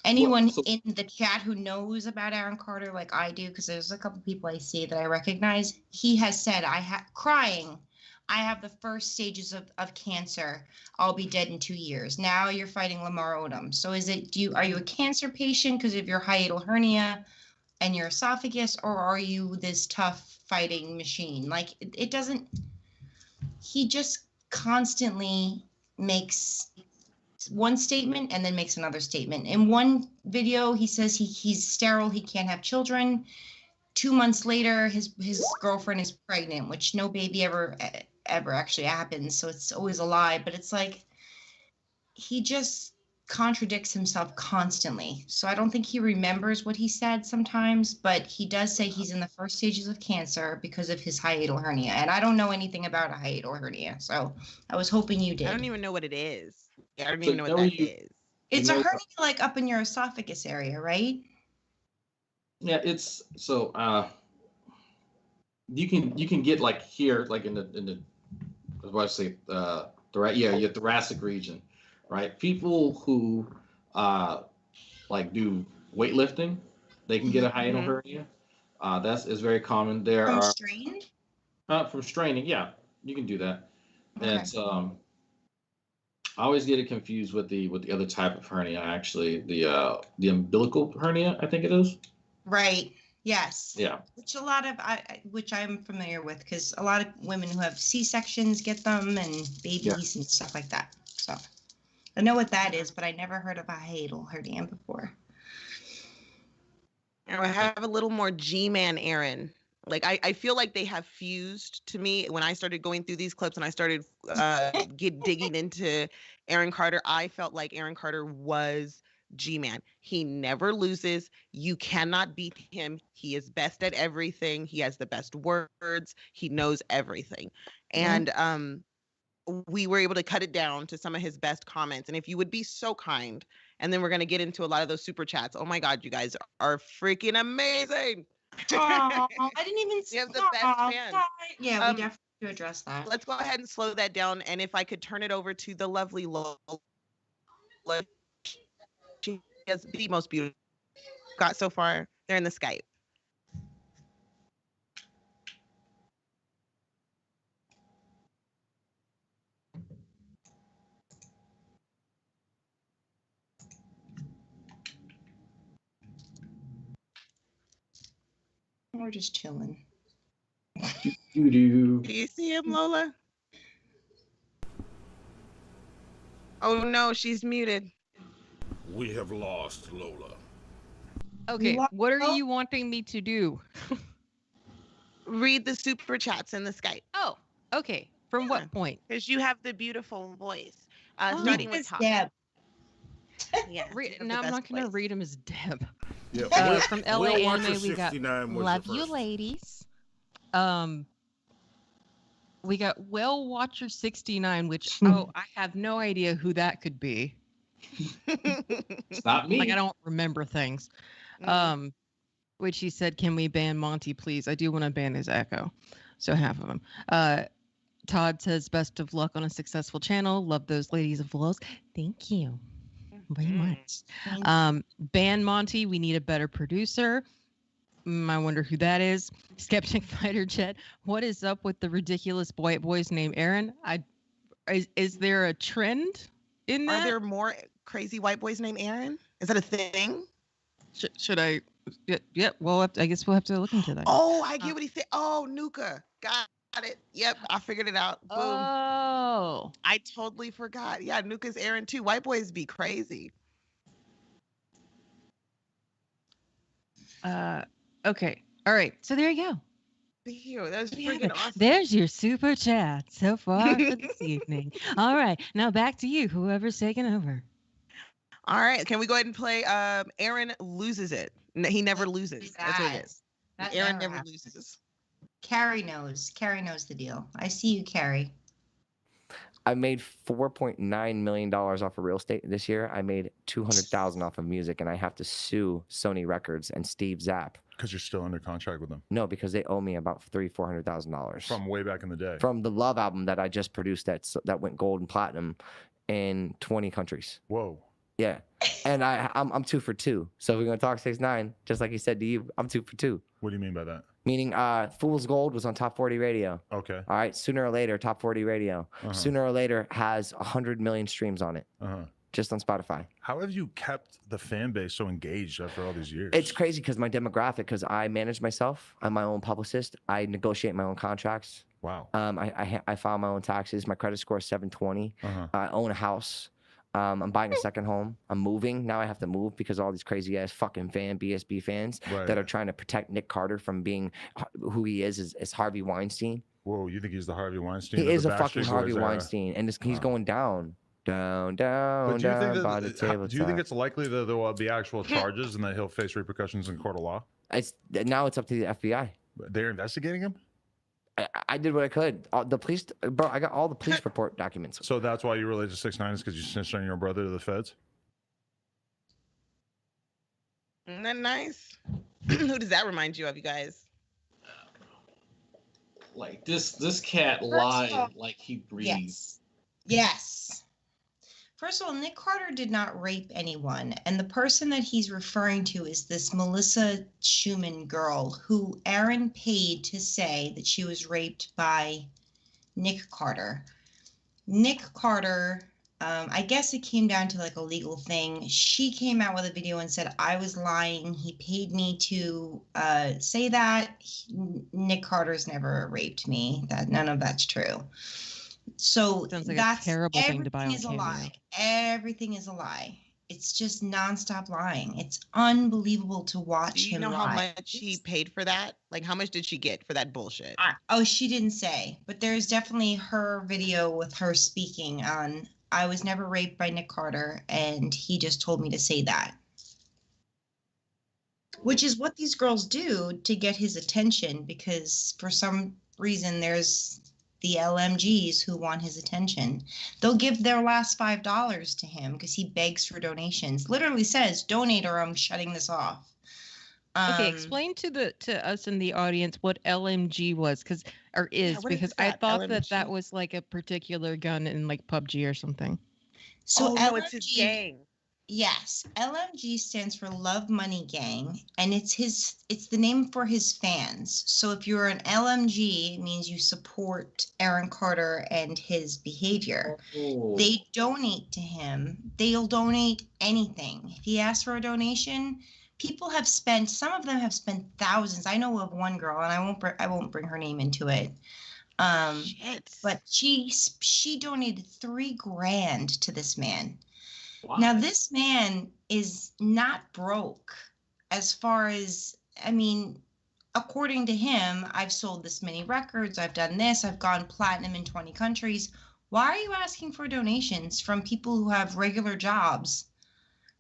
anyone in the chat who knows about Aaron Carter like I do, because there's a couple people I see that I recognize. He has said, crying, I have the first stages of cancer. I'll be dead in 2 years. Now you're fighting Lamar Odom. So are you a cancer patient because of your hiatal hernia and your esophagus, or are you this tough fighting machine? Like it doesn't, he just constantly makes one statement and then makes another statement. In one video, he says he's sterile, he can't have children. 2 months later, his girlfriend is pregnant, which no baby ever actually happens. So it's always a lie, but it's like, he just contradicts himself constantly. So I don't think he remembers what he said sometimes, but he does say he's in the first stages of cancer because of his hiatal hernia. And I don't know anything about a hiatal hernia, so I was hoping you did. I don't even know what it is. I don't even know what that is. It's a hernia like up in your esophagus area, right? Yeah, it's so you can get like here, like in the I was about to say your thoracic region, right? People who like do weightlifting, they can get a hiatal hernia. Is very common. There From are strain? from straining. Yeah, you can do that. Okay. And I always get it confused with the other type of hernia. Actually, the umbilical hernia, I think it is. Right. Yes. Yeah. Which I'm familiar with, because a lot of women who have C-sections get them, and babies and stuff like that. So I know what that is, but I never heard of a hiatal hernia before. I have a little more Gman Aaron. Like I feel like they have fused to me when I started going through these clips and I started digging into Aaron Carter. I felt like Aaron Carter was G-Man. He never loses. You cannot beat him. He is best at everything. He has the best words. He knows everything. And we were able to cut it down to some of his best comments. And if you would be so kind, and then we're going to get into a lot of those super chats. Oh my God, you guys are freaking amazing. Oh, I didn't even see. You have the best fans. Yeah, we definitely have to address that. Let's go ahead and slow that down. And if I could turn it over to the lovely Lola. She has the most beautiful got so far. They're in the Skype. We're just chilling. Do you see him, Lola? Oh no, she's muted. We have lost Lola. Okay, what are you wanting me to do? Read the super chats in the Skype. Oh, okay. From what point? Because you have the beautiful voice. Starting with top. Deb. Yeah. No, I'm not going to read them as Deb. Yeah, from LA Will Anime, Watcher we got 69 was Love the You first. Ladies. We got Well Watcher 69, which I have no idea who that could be. It's not me. Like I don't remember things. Which he said, "Can we ban Monty, please? I do want to ban his echo." So half of them. Todd says, "Best of luck on a successful channel. Love those ladies of Lolz." Thank you very much. Ban Monty. We need a better producer. I wonder who that is. Skeptic Fighter Jet. What is up with the ridiculous white boys named Aaron? Is there a trend in that? Are there more crazy white boys named Aaron? Is that a thing? Should I? Yeah. Well, I guess we'll have to look into that. Oh, I get what he said. Oh, Nuka. Got it. Yep, I figured it out. Boom. Oh. I totally forgot. Yeah, Nuka's Aaron too. White boys be crazy. Okay. All right. So there you go. Thank you. That was freaking awesome. There's your super chat so far for this evening. All right. Now back to you, whoever's taking over. All right. Can we go ahead and play Aaron Loses It? He never loses. That's what it is. Aaron never loses. Carrie knows. Carrie knows the deal. I see you, Carrie. I made $4.9 million off of real estate this year. I made $200,000 off of music, and I have to sue Sony Records and Steve Zapp. Because you're still under contract with them. No, because they owe me about $400,000 from way back in the day. From the Love album that I just produced that went gold and platinum in 20 countries. Whoa. Yeah, and I'm 2 for 2. So if we're gonna talk 6ix9ine, just like he said to you, I'm 2 for 2. What do you mean by that? Meaning, Fool's Gold was on Top 40 Radio. Okay. All right. Sooner or Later, Top 40 Radio. Sooner or Later has 100 million streams on it. Just on Spotify. How have you kept the fan base so engaged after all these years? It's crazy because my demographic, because I manage myself. I'm my own publicist. I negotiate my own contracts. Wow. I file my own taxes. My credit score is 720. I own a house. I'm buying a second home. I'm moving. Now I have to move because all these crazy ass fucking BSB fans that are trying to protect Nick Carter from being who he is Harvey Weinstein. Whoa, you think he's the Harvey Weinstein? He is a fucking Harvey Weinstein. And he's going down. Down by the tabletop. Do you think it's likely that there will be actual charges and that he'll face repercussions in court of law? Now it's up to the FBI. They're investigating him? I did what I could. The police, bro, I got all the police report documents. So that's why you related to 6ix9ine, is because you snitched on your brother to the feds? Isn't that nice? Who does that remind you of, you guys? Like this cat lied like he breathes. Yes. Yes. First of all, Nick Carter did not rape anyone. And the person that he's referring to is this Melissa Schumann girl who Aaron paid to say that she was raped by Nick Carter. Nick Carter, I guess it came down to like a legal thing. She came out with a video and said, I was lying. He paid me to say that. Nick Carter's never raped me. That none of that's true. So Sounds like that's a terrible thing to buy on everything is a camera. lie. Everything is a lie. It's just nonstop lying. It's unbelievable to watch Do you him know how lie. much he paid for that? Like, how much did she get for that bullshit? Oh, she didn't say, but there's definitely her video with her speaking on, I was never raped by Nick Carter, and he just told me to say that. Which is what these girls do to get his attention, because for some reason there's the LMGs who want his attention. They'll give their last $5 to him because he begs for donations. Literally says, donate or I'm shutting this off. Okay, explain to us in the audience what LMG was, because what is because I that, thought that LMG? was like a particular gun in like PUBG or something. So no, it's his gang. Yes, LMG stands for Love Money Gang, and it's the name for his fans. So if you're an LMG, it means you support Aaron Carter and his behavior. Oh. They donate to him. They'll donate anything. If he asks for a donation, people have spent, some of them have spent thousands. I know of one girl, and I won't bring her name into it. But she donated $3,000 to this man. Wow. Now, this man is not broke as far as, I mean, according to him, I've sold this many records, I've done this, I've gone platinum in 20 countries. Why are you asking for donations from people who have regular jobs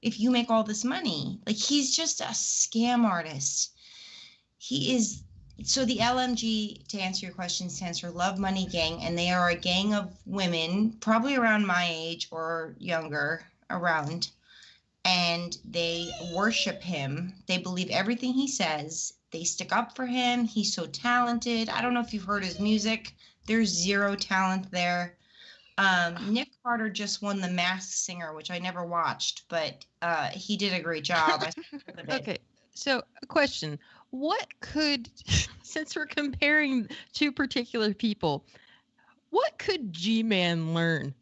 if you make all this money? Like, he's just a scam artist. He is. So the LMG, to answer your question, stands for Love Money Gang, and they are a gang of women, probably around my age or younger, around, and they worship him. They believe everything he says. They stick up for him. He's so talented. I don't know if you've heard his music. There's zero talent there. Nick Carter just won The Masked Singer, which I never watched, but he did a great job. Okay, so a question. What could, since we're comparing two particular people, what could Gman learn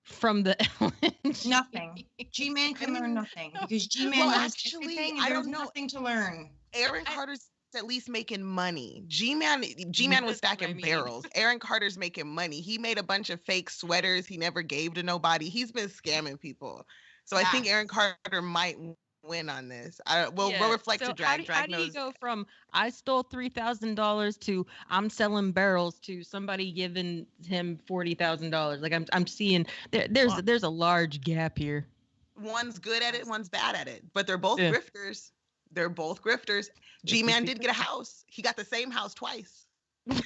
from the LMG? Nothing. Gman can learn nothing because Gman knows everything and I there's don't know. nothing to learn. Aaron Carter's at least making money. G-Man was stacking barrels. Aaron Carter's making money. He made a bunch of fake sweaters he never gave to nobody. He's been scamming people. So I think Aaron Carter might win on this. We'll reflect to Drag. How do you go from I stole $3,000 to I'm selling barrels to somebody giving him $40,000? Like I'm seeing there's a large gap here. One's good at it, one's bad at it, but they're both grifters. They're both grifters. G-Man did get a house. He got the same house twice. Is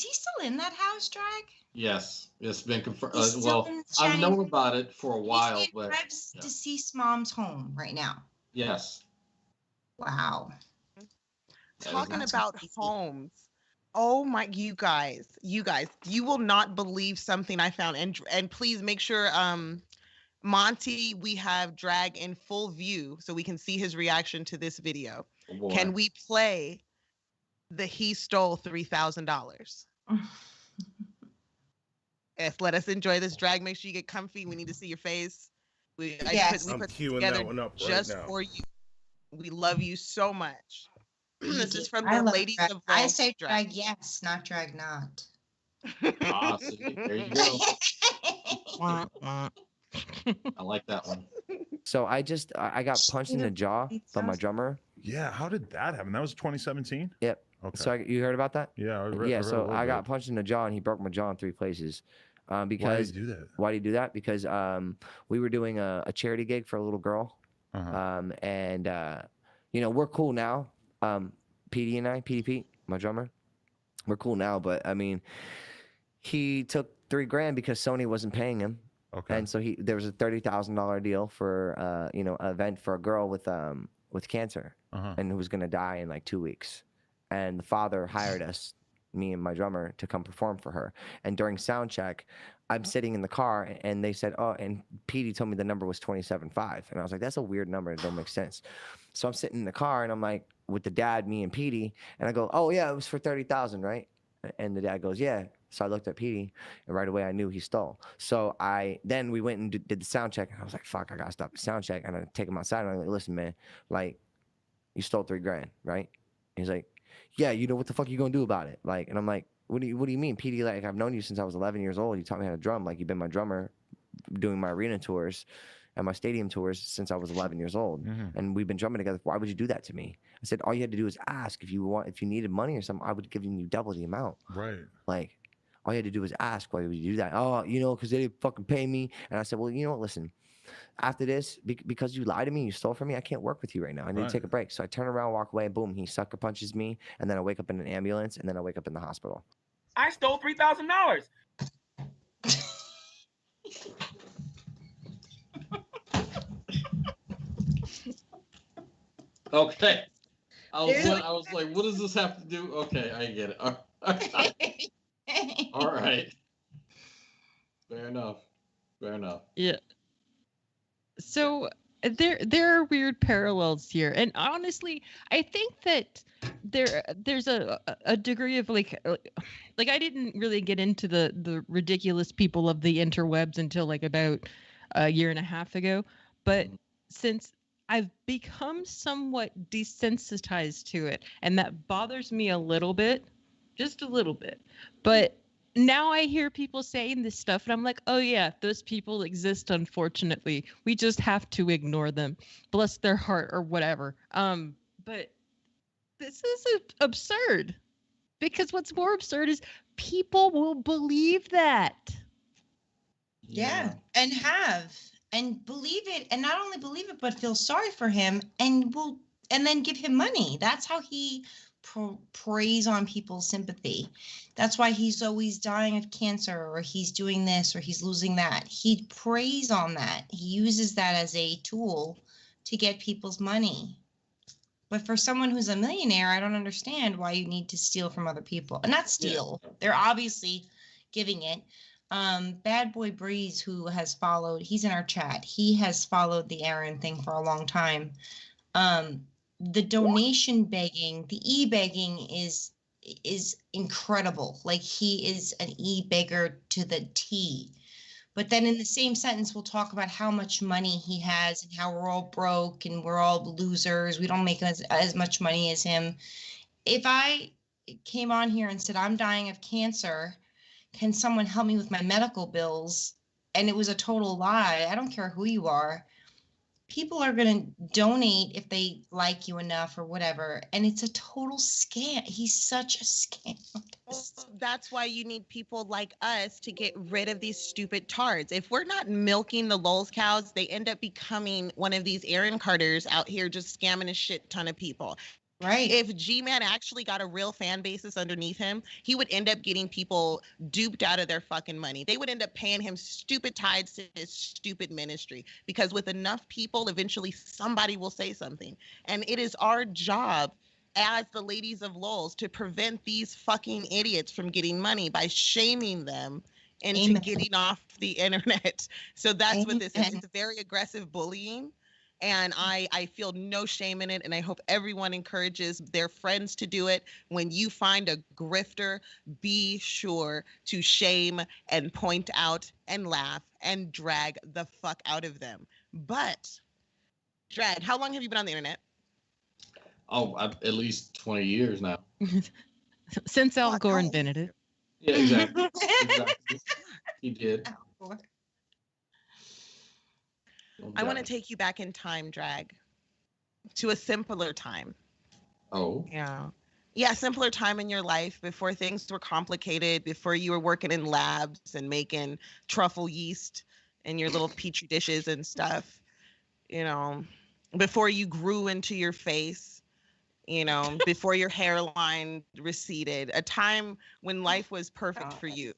he still in that house, Drag? Yes, it's been confirmed. He's still Well, in I've known Shining- about it for a while, He's in but Rev's yeah. deceased mom's home right now. Yes. Wow. Talking about homes. Oh my, you guys, you will not believe something I found. And please make sure, Monty, we have Drag in full view so we can see his reaction to this video. Oh, boy. Can we play the he stole $3,000? Yes, let us enjoy this. Drag, make sure you get comfy. We need to see your face. We put I'm this queuing together that one up right just now. for you. We love you so much. This is from I the love Ladies Drag. of I Lolz say Drag. Drag yes, not Drag not. Ah, see, there you go. I like that one. So I got punched in the jaw by my drummer. Yeah, how did that happen? That was 2017. Yep. Okay. So you heard about that? Yeah. So I got punched in the jaw and he broke my jaw in 3 places. Because why did he do that? Why did he do that? Because we were doing a charity gig for a little girl. And we're cool now. PD and I, PDP, my drummer, we're cool now. But I mean, he took $3,000 because Sony wasn't paying him. Okay. And so there was a $30,000 deal for an event for a girl with cancer and who was gonna die in like 2 weeks. And the father hired us, me and my drummer, to come perform for her. And during sound check, I'm sitting in the car and they said, oh, and Petey told me the number was 27.5. And I was like, that's a weird number. It don't make sense. So I'm sitting in the car and I'm like, with the dad, me and Petey, and I go, oh yeah, it was for 30,000, right? And the dad goes, yeah. So I looked at Petey and right away I knew he stole. So then we went and did the sound check and I was like, fuck, I gotta stop the sound check. And I take him outside and I'm like, listen, man, like, you stole $3,000, right? And he's like, yeah, you know what the fuck you gonna do about it? Like, and I'm like, what do you mean, Petey? Like, I've known you since I was 11 years old. You taught me how to drum. Like, you've been my drummer doing my arena tours and my stadium tours since I was 11 years old. And we've been drumming together. Why would you do that to me? I said, all you had to do is ask. If you needed money or something, I would give you double the amount. Right. Like, all you had to do was ask. Why would you do that? Oh, you know, because they didn't fucking pay me. And I said, well, you know what, listen, after this, because you lied to me, you stole from me, I can't work with you right now. I need to take a break. So I turn around, walk away, boom, he sucker punches me. And then I wake up in an ambulance and then I wake up in the hospital. I stole $3,000. Okay. I was like, what does this have to do? Okay, I get it. All right. Fair enough. Yeah. So there are weird parallels here, and honestly, I think that there's a degree of like I didn't really get into the ridiculous people of the interwebs until like about a year and a half ago, but since I've become somewhat desensitized to it, and that bothers me a little bit, just a little bit, but now I hear people saying this stuff and I'm like, oh yeah, those people exist, unfortunately. We just have to ignore them. Bless their heart or whatever. But this is absurd. Because what's more absurd is people will believe that. Yeah, and believe it, and not only believe it, but feel sorry for him and then give him money. That's how he preys on people's sympathy. That's why he's always dying of cancer, or he's doing this, or he's losing that. He preys on that. He uses that as a tool to get people's money. But for someone who's a millionaire, I don't understand why you need to steal from other people. And not steal. Yeah. They're obviously giving it. Bad Boy Breeze, who has followed, he's in our chat. He has followed the Aaron thing for a long time. The donation begging, the e-begging is incredible. Like, he is an e-beggar to the T. But then in the same sentence, we'll talk about how much money he has and how we're all broke and we're all losers. We don't make as much money as him. If I came on here and said, I'm dying of cancer, can someone help me with my medical bills? And it was a total lie. I don't care who you are. People are going to donate if they like you enough or whatever. And it's a total scam. He's such a scam. Well, that's why you need people like us to get rid of these stupid tards. If we're not milking the Lolz cows, they end up becoming one of these Aaron Carters out here just scamming a shit ton of people. Right. If Gman actually got a real fan basis underneath him, he would end up getting people duped out of their fucking money. They would end up paying him stupid tithes to his stupid ministry, because with enough people, eventually somebody will say something. And it is our job as the ladies of Lolz to prevent these fucking idiots from getting money by shaming them into getting off the internet. So that's what this is. It's very aggressive bullying. And I feel no shame in it, and I hope everyone encourages their friends to do it. When you find a grifter, be sure to shame and point out and laugh and drag the fuck out of them. But, Drag, how long have you been on the internet? Oh, at least 20 years now. Since Al Gore invented it. Yeah, exactly. He did. I want to take you back in time, Drag, to a simpler time. Oh. Yeah, simpler time in your life, before things were complicated, before you were working in labs and making truffle yeast in your little petri dishes and stuff, you know, before you grew into your face, you know, before your hairline receded, a time when life was perfect for you.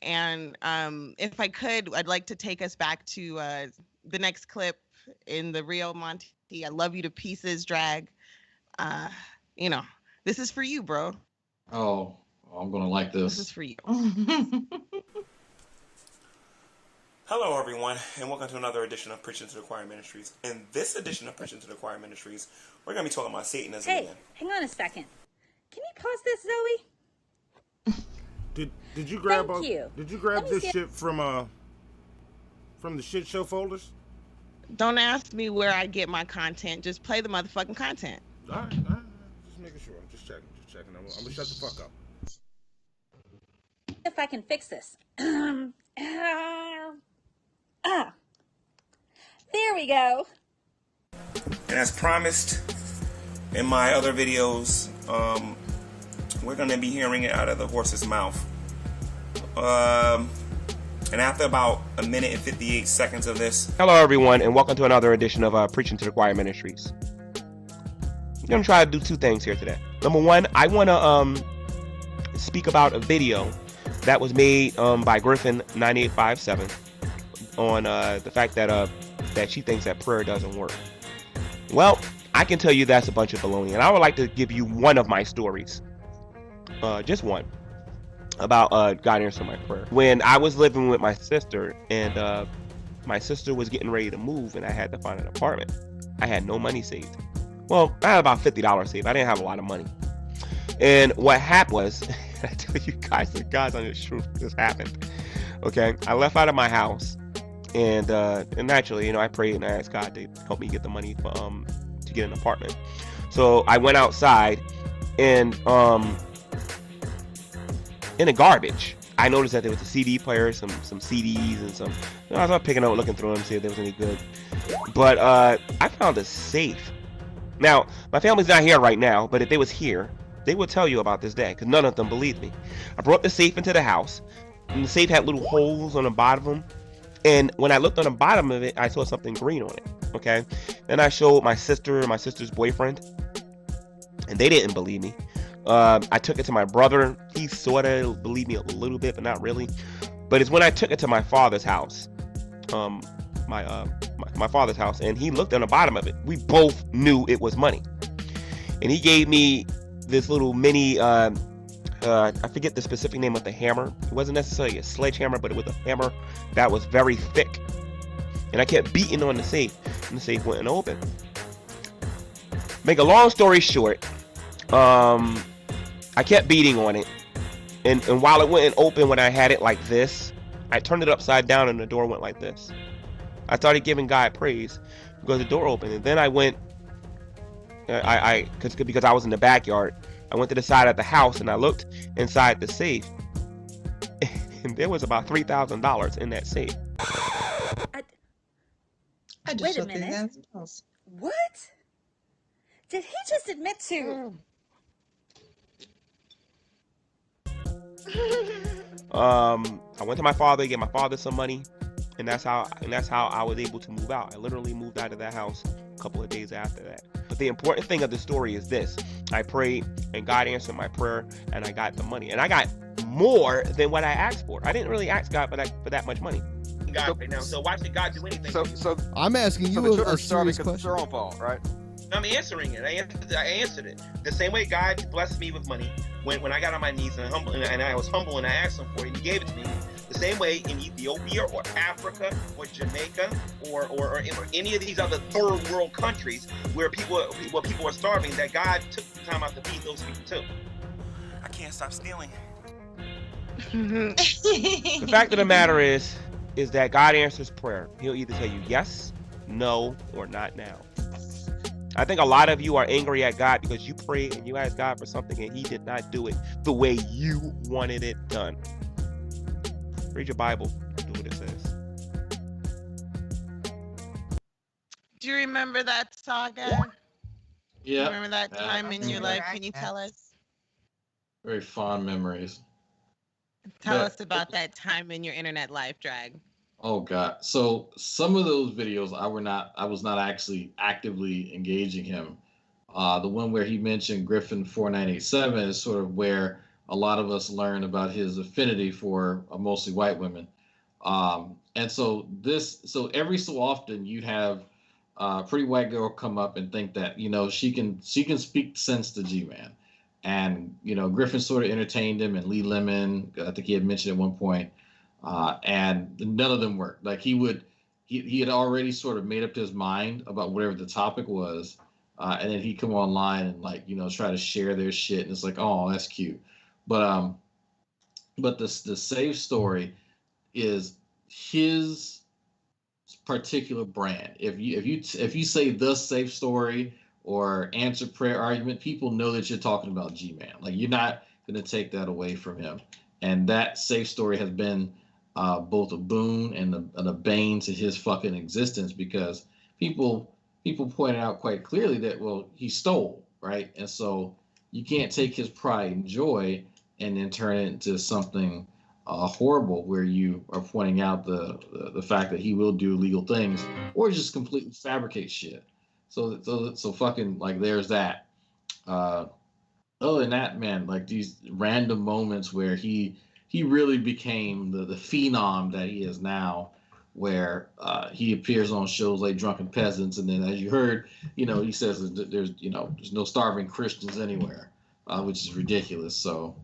And if I could, I'd like to take us back to the next clip in the Rio Monte. I love you to pieces, Drag. You know, this is for you, bro. Oh, Oh, I'm gonna like this. This is for you. Hello, everyone, and welcome to another edition of Preaching to the Choir Ministries. In this edition of Preaching to the Choir Ministries, we're going to be talking about Satanism again. Hang on a second. Can you pause this, Zoe? Did you grab Thank you. Did you grab this shit from the shit show folders? Don't ask me where I get my content. Just play the motherfucking content. All right. Just making sure. Just checking. I'm gonna shut the fuck up. If I can fix this. There we go. And as promised in my other videos, we're going to be hearing it out of the horse's mouth. And after about a minute and 58 seconds of this. Hello, everyone, and welcome to another edition of Preaching to the Choir Ministries. I'm going to try to do two things here today. Number one, I want to speak about a video that was made by Griffin9857 on the fact that she thinks that prayer doesn't work. Well, I can tell you that's a bunch of baloney, and I would like to give you one of my stories, just one, about God answering my prayer. When I was living with my sister, and my sister was getting ready to move, and I had to find an apartment. I had no money saved. Well, I had about $50 saved. I didn't have a lot of money. And what happened was, I tell you guys, the God's on this truth, this happened. Okay, I left out of my house. And naturally, I prayed and I asked God to help me get the money for, to get an apartment. So I went outside, and in the garbage, I noticed that there was a CD player, some CDs, and some. I was picking up, looking through them, see if there was any good. But I found a safe. Now, my family's not here right now, but if they was here, they would tell you about this day, because none of them believed me. I brought the safe into the house, and the safe had little holes on the bottom of them. And when I looked on the bottom of it, I saw something green on it. Okay. Then I showed my sister and my sister's boyfriend, and they didn't believe me. I took it to my brother. He sort of believed me a little bit, but not really. But it's when I took it to my father's house, my father's house, and he looked on the bottom of it. We both knew it was money, and he gave me this little mini. I forget the specific name of the hammer. It wasn't necessarily a sledgehammer, but it was a hammer that was very thick. And I kept beating on the safe, and the safe wouldn't open. Make a long story short, I kept beating on it. And while it wouldn't open when I had it like this, I turned it upside down and the door went like this. I started giving God praise because the door opened. And then I went, because I was in the backyard, I went to the side of the house and I looked inside the safe, and there was about $3,000 in that safe. Wait a minute. What? Did he just admit to? I went to my father, gave my father some money, and that's how I was able to move out. I literally moved out of that house a couple of days after that. But the important thing of the story is this: I prayed, and God answered my prayer, and I got the money, and I got more than what I asked for. I didn't really ask God for that much money. God right now, so why should God do anything? So I'm asking you a serious question. It's their own fault, right? I'm answering it. I answered it the same way God blessed me with money when I got on my knees and I was humble and I asked Him for it. And He gave it to me. The same way in Ethiopia or Africa or Jamaica or any of these other third world countries where people are starving, that God took the time out to feed those people too. I can't stop stealing. The fact of the matter is that God answers prayer. He'll either tell you yes, no, or not now. I think a lot of you are angry at God because you prayed and you asked God for something and He did not do it the way you wanted it done. Read your Bible. Do what it says. Do you remember that saga? Yeah. Remember that time in your life? Can you tell us? Very fond memories. Tell us about that time in your internet life, Drag. Oh God! So some of those videos, I was not actually actively engaging him. The one where he mentioned Griffin 4987 is sort of where a lot of us learn about his affinity for mostly white women. And so every so often you'd have a pretty white girl come up and think that she can speak sense to Gman, And, you know, Griffin sort of entertained him, and Lee Lemon, I think he had mentioned at one point, and none of them worked. Like he had already sort of made up his mind about whatever the topic was, and then he'd come online and, like, you know, try to share their shit, and it's like, oh, that's cute. But the Save Story is his particular brand. If you say the Safe Story or Answer Prayer Argument, people know that you're talking about Gman. Like, you're not going to take that away from him. And that Safe Story has been both a boon and a bane to his fucking existence, because people pointed out quite clearly that, well, he stole, right? And so you can't take his pride and joy and then turn it into something horrible, where you are pointing out the fact that he will do illegal things or just completely fabricate shit. So fucking, like, there's that. Other than that, man, like, these random moments where he really became the phenom that he is now, where he appears on shows like Drunken Peasants, and then, as you heard, you know, he says that there's no starving Christians anywhere, which is ridiculous. So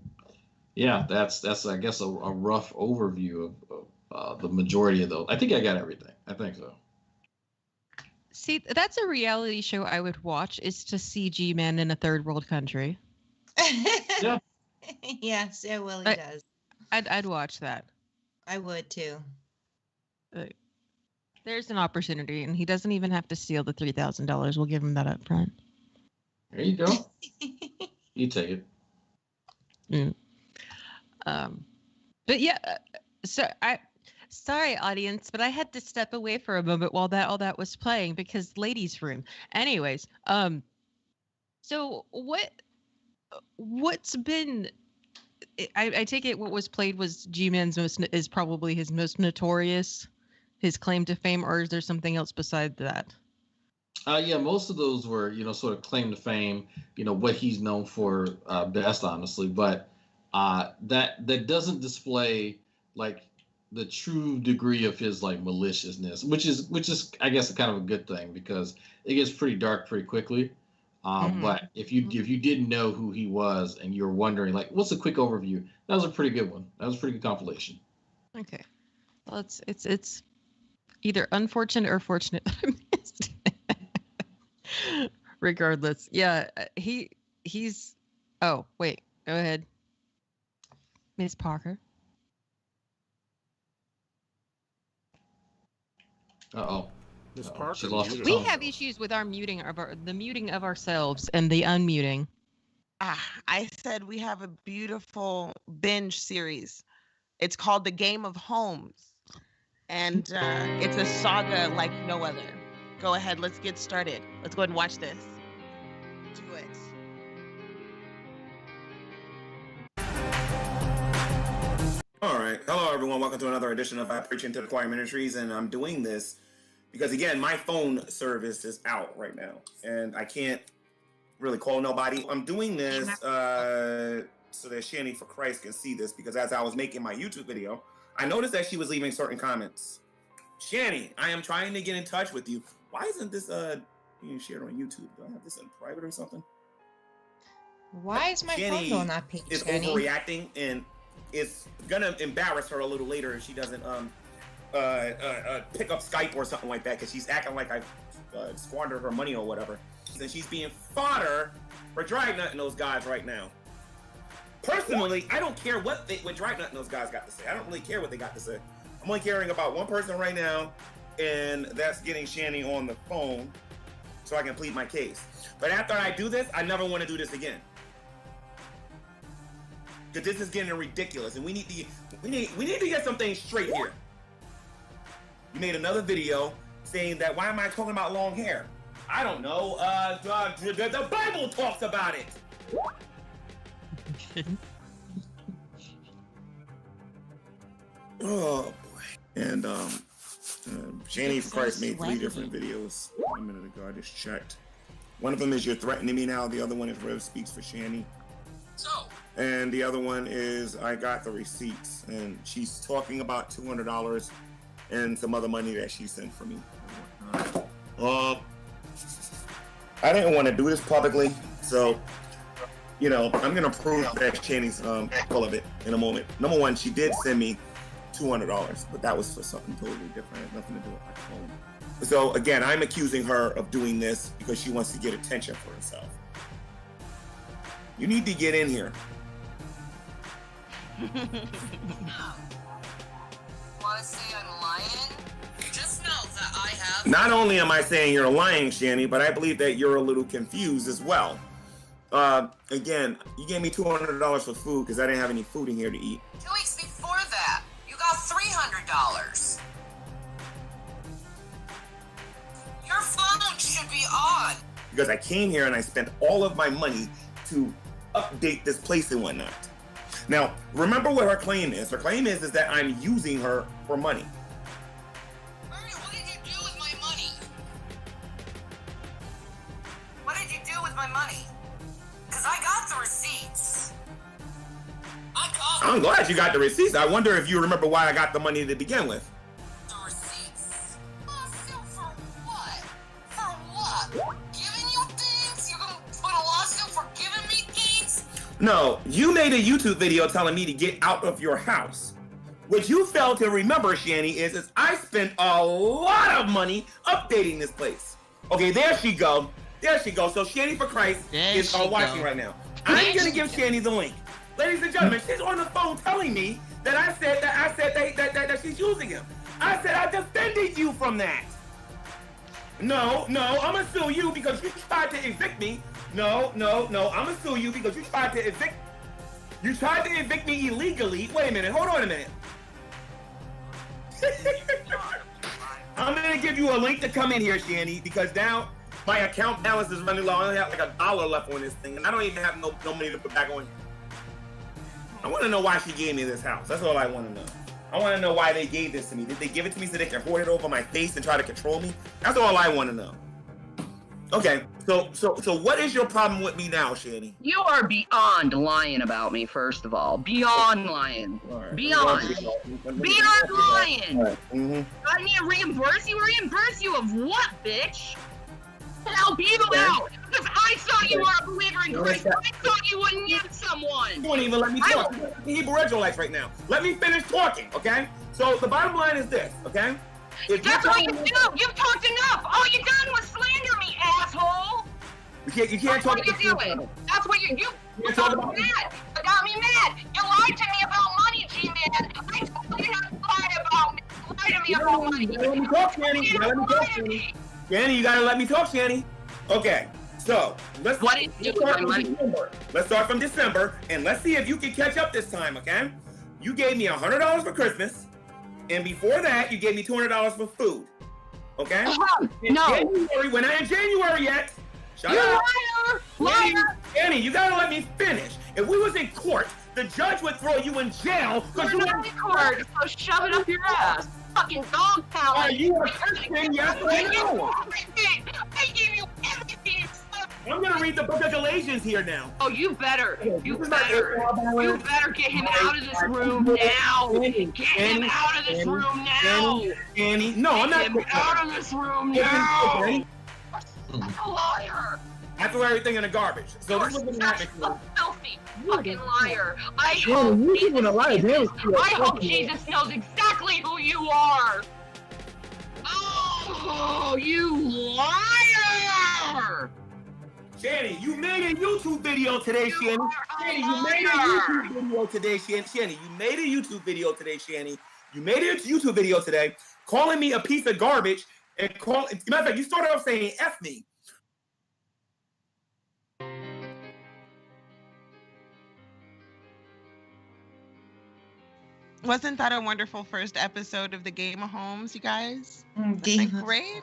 yeah, that's I guess a rough overview of the majority of those. I think I got everything. I think so. See, that's a reality show I would watch, is to see G-Man in a third world country. Yeah. Yes, yeah, Willie does. I'd watch that. I would too. There's an opportunity, and he doesn't even have to steal the $3,000. We'll give him that up front. There you go. You take it. Mm. But yeah, so sorry, audience, but I had to step away for a moment while all that was playing, because ladies' room. Anyways, so what's been? I take it what was played was G-Man's is probably his most notorious, his claim to fame, or is there something else beside that? Yeah, most of those were, you know, sort of claim to fame, you know, what he's known for best, honestly. But that doesn't display, like, the true degree of his, like, maliciousness, which is I guess kind of a good thing, because it gets pretty dark pretty quickly. But if you didn't know who he was and you're wondering, like, what's a quick overview, that was a pretty good one. That was a pretty good compilation. Okay, well, it's either unfortunate or fortunate that I missed it. Regardless, yeah, he's. Oh wait, go ahead, Miss Parker. Uh-oh. Miss Parker. She lost We have issues with our muting of the muting of ourselves and the unmuting. I said we have a beautiful binge series. It's called The Game of Homes, and it's a saga like no other. Go ahead, let's get started. Let's go ahead and watch this. Do it. All right. Hello, everyone. Welcome to another edition of Preaching to the Choir Ministries, and I'm doing this because, again, my phone service is out right now, and I can't really call nobody. I'm doing this so that Shanny for Christ can see this, because as I was making my YouTube video, I noticed that she was leaving certain comments. Shanny, I am trying to get in touch with you. Why isn't this being shared on YouTube? Do I have this in private or something? Why is my Shanny phone on that page? is overreacting, and it's gonna embarrass her a little later if she doesn't pick up Skype or something like that, because she's acting like I squandered her money or whatever. And she's being fodder for Dragnut and those guys right now. Personally, I don't care what Dragnut and those guys got to say. I don't really care what they got to say. I'm only caring about one person right now, and that's getting Shanny on the phone so I can plead my case. But after I do this, I never want to do this again. Because this is getting ridiculous, and we need to get some things straight here. You made another video saying that, why am I talking about long hair? I don't know. The Bible talks about it. Oh boy. And Shanny for Christ made 3 different videos a minute ago. I just checked. One of them is You're Threatening Me Now. The other one is Rev Speaks for Shanny. And the other one is I Got the Receipts. And she's talking about $200 and some other money that she sent for me. I didn't want to do this publicly, so you know, I'm gonna prove that Shanny's full of it in a moment. Number one, she did send me $200, but that was for something totally different. It had nothing to do with my phone. So again, I'm accusing her of doing this because she wants to get attention for herself. You need to get in here. Want to say I'm lying? Just know that I have. Not only am I saying you're lying, Shanny, but I believe that you're a little confused as well. Again, you gave me $200 for food because I didn't have any food in here to eat. 2 weeks before that, you got $300. Your phone should be on. Because I came here and I spent all of my money to update this place and whatnot. Now, remember what her claim is. Her claim is that I'm using her for money. What did you do with my money? What did you do with my money? Because I got the receipts. I'm glad you got the receipts. I wonder if you remember why I got the money to begin with. The receipts? Lawsuit for what? For what? Giving you things? You're gonna put a lawsuit for giving me things? No, you made a YouTube video telling me to get out of your house. What you failed to remember, Shanny, is I spent a lot of money updating this place. Okay, there she go. There she goes. So Shanny for Christ is watching right now. I'm gonna give Shanny the link. Ladies and gentlemen, she's on the phone telling me that I said that she's using him. I said I defended you from that. No, I'm gonna sue you because you tried to evict me. No, I'm gonna sue you because you tried to evict. You tried to evict me illegally. Wait a minute. Hold on a minute. I'm gonna give you a link to come in here, Shanny, because now my account balance is running low. I only have like $1 left on this thing, and I don't even have no money to put back on. I want to know why she gave me this house. That's all I want to know. I want to know why they gave this to me. Did they give it to me so they can hoard it over my face and try to control me? That's all I want to know. Okay, so what is your problem with me now, Shanny? You are beyond lying about me, first of all. Beyond lying. Right. Beyond lying. Right. Mm-hmm. I need to reimburse you? Reimburse you of what, bitch? Help you out! Because I thought you were a believer in Christ. I thought you wouldn't need someone. You won't even let me talk. The Hebrew Israelites right now. Let me finish talking, okay? So the bottom line is this, okay? That's all you do. You've talked enough. All you done was slander me, asshole. You can't talk. That's what you're doing. That's what you got me mad. You got me mad. You lied to me about money, Gman. I told you not to lie about me. Lie to me about money. Let me talk, Shanny. Let me talk, Shanny. Shanny, you gotta let me talk, Shanny. Okay, so let's start from December, and let's see if you can catch up this time, okay? You gave me $100 for Christmas, and before that, you gave me $200 for food, okay? No. January, we're not in January yet. Shut up. Liar! Shanny, you gotta let me finish. If we was in court, the judge would throw you in jail because you were in court, so shove it up your ass. Fucking dog pound. Are you a Christian? Yes or no? I give you everything. I'm gonna read the book of Galatians here now. Oh, you better get him out of this room now. Get him out of this room now. Annie, no, I'm not. Get him out of this room now. A liar. I threw everything in the garbage. So this was such a filthy fucking liar. I hope Jesus knows exactly who you are. Oh, you liar! Shanny, you made a YouTube video today, Shanny. Shanny, you made a YouTube video today, Shanny. You made a YouTube video today, Shanny. You made a YouTube video today, calling me a piece of garbage and matter of fact, you started off saying F me. Wasn't that a wonderful first episode of the Game of Homes, you guys? Like, great.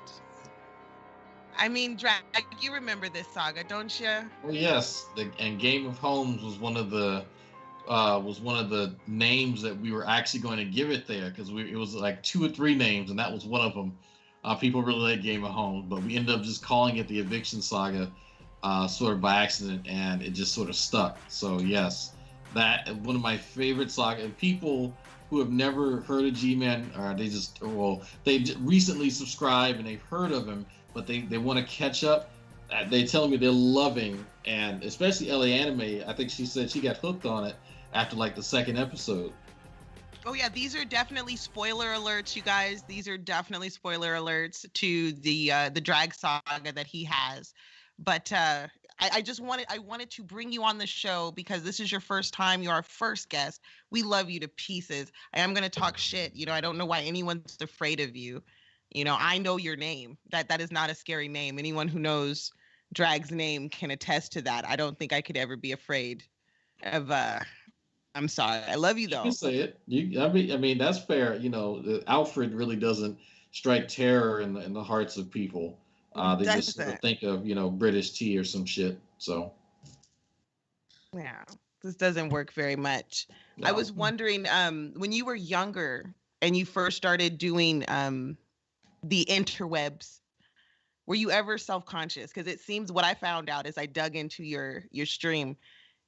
I mean, Drag, you remember this saga, don't you? Well, yes, and Game of Homes was one of the names that we were actually going to give it there because it was like 2 or 3 names, and that was one of them. People really like Game of Homes, but we ended up just calling it the Eviction Saga, sort of by accident, and it just sort of stuck. So yes, that one of my favorite saga. And people who have never heard of Gman, or they recently subscribed and they've heard of him, but they want to catch up. they tell me they're loving, and especially LA Anime. I think she said she got hooked on it after like the second episode. Oh yeah, these are definitely spoiler alerts, you guys. These are definitely spoiler alerts to the drag saga that he has. But I wanted to bring you on the show because this is your first time. You're our first guest. We love you to pieces. I am gonna talk shit. You know, I don't know why anyone's afraid of you. You know, I know your name. That is not a scary name. Anyone who knows Drag's name can attest to that. I don't think I could ever be afraid of I'm sorry. I love you though. You can say it. I mean, that's fair. You know, Alfred really doesn't strike terror in the hearts of people. They just sort of think of, you know, British tea or some shit. So. Yeah, this doesn't work very much. No. I was wondering, when you were younger and you first started doing the interwebs, were you ever self-conscious? Because it seems what I found out as I dug into your stream,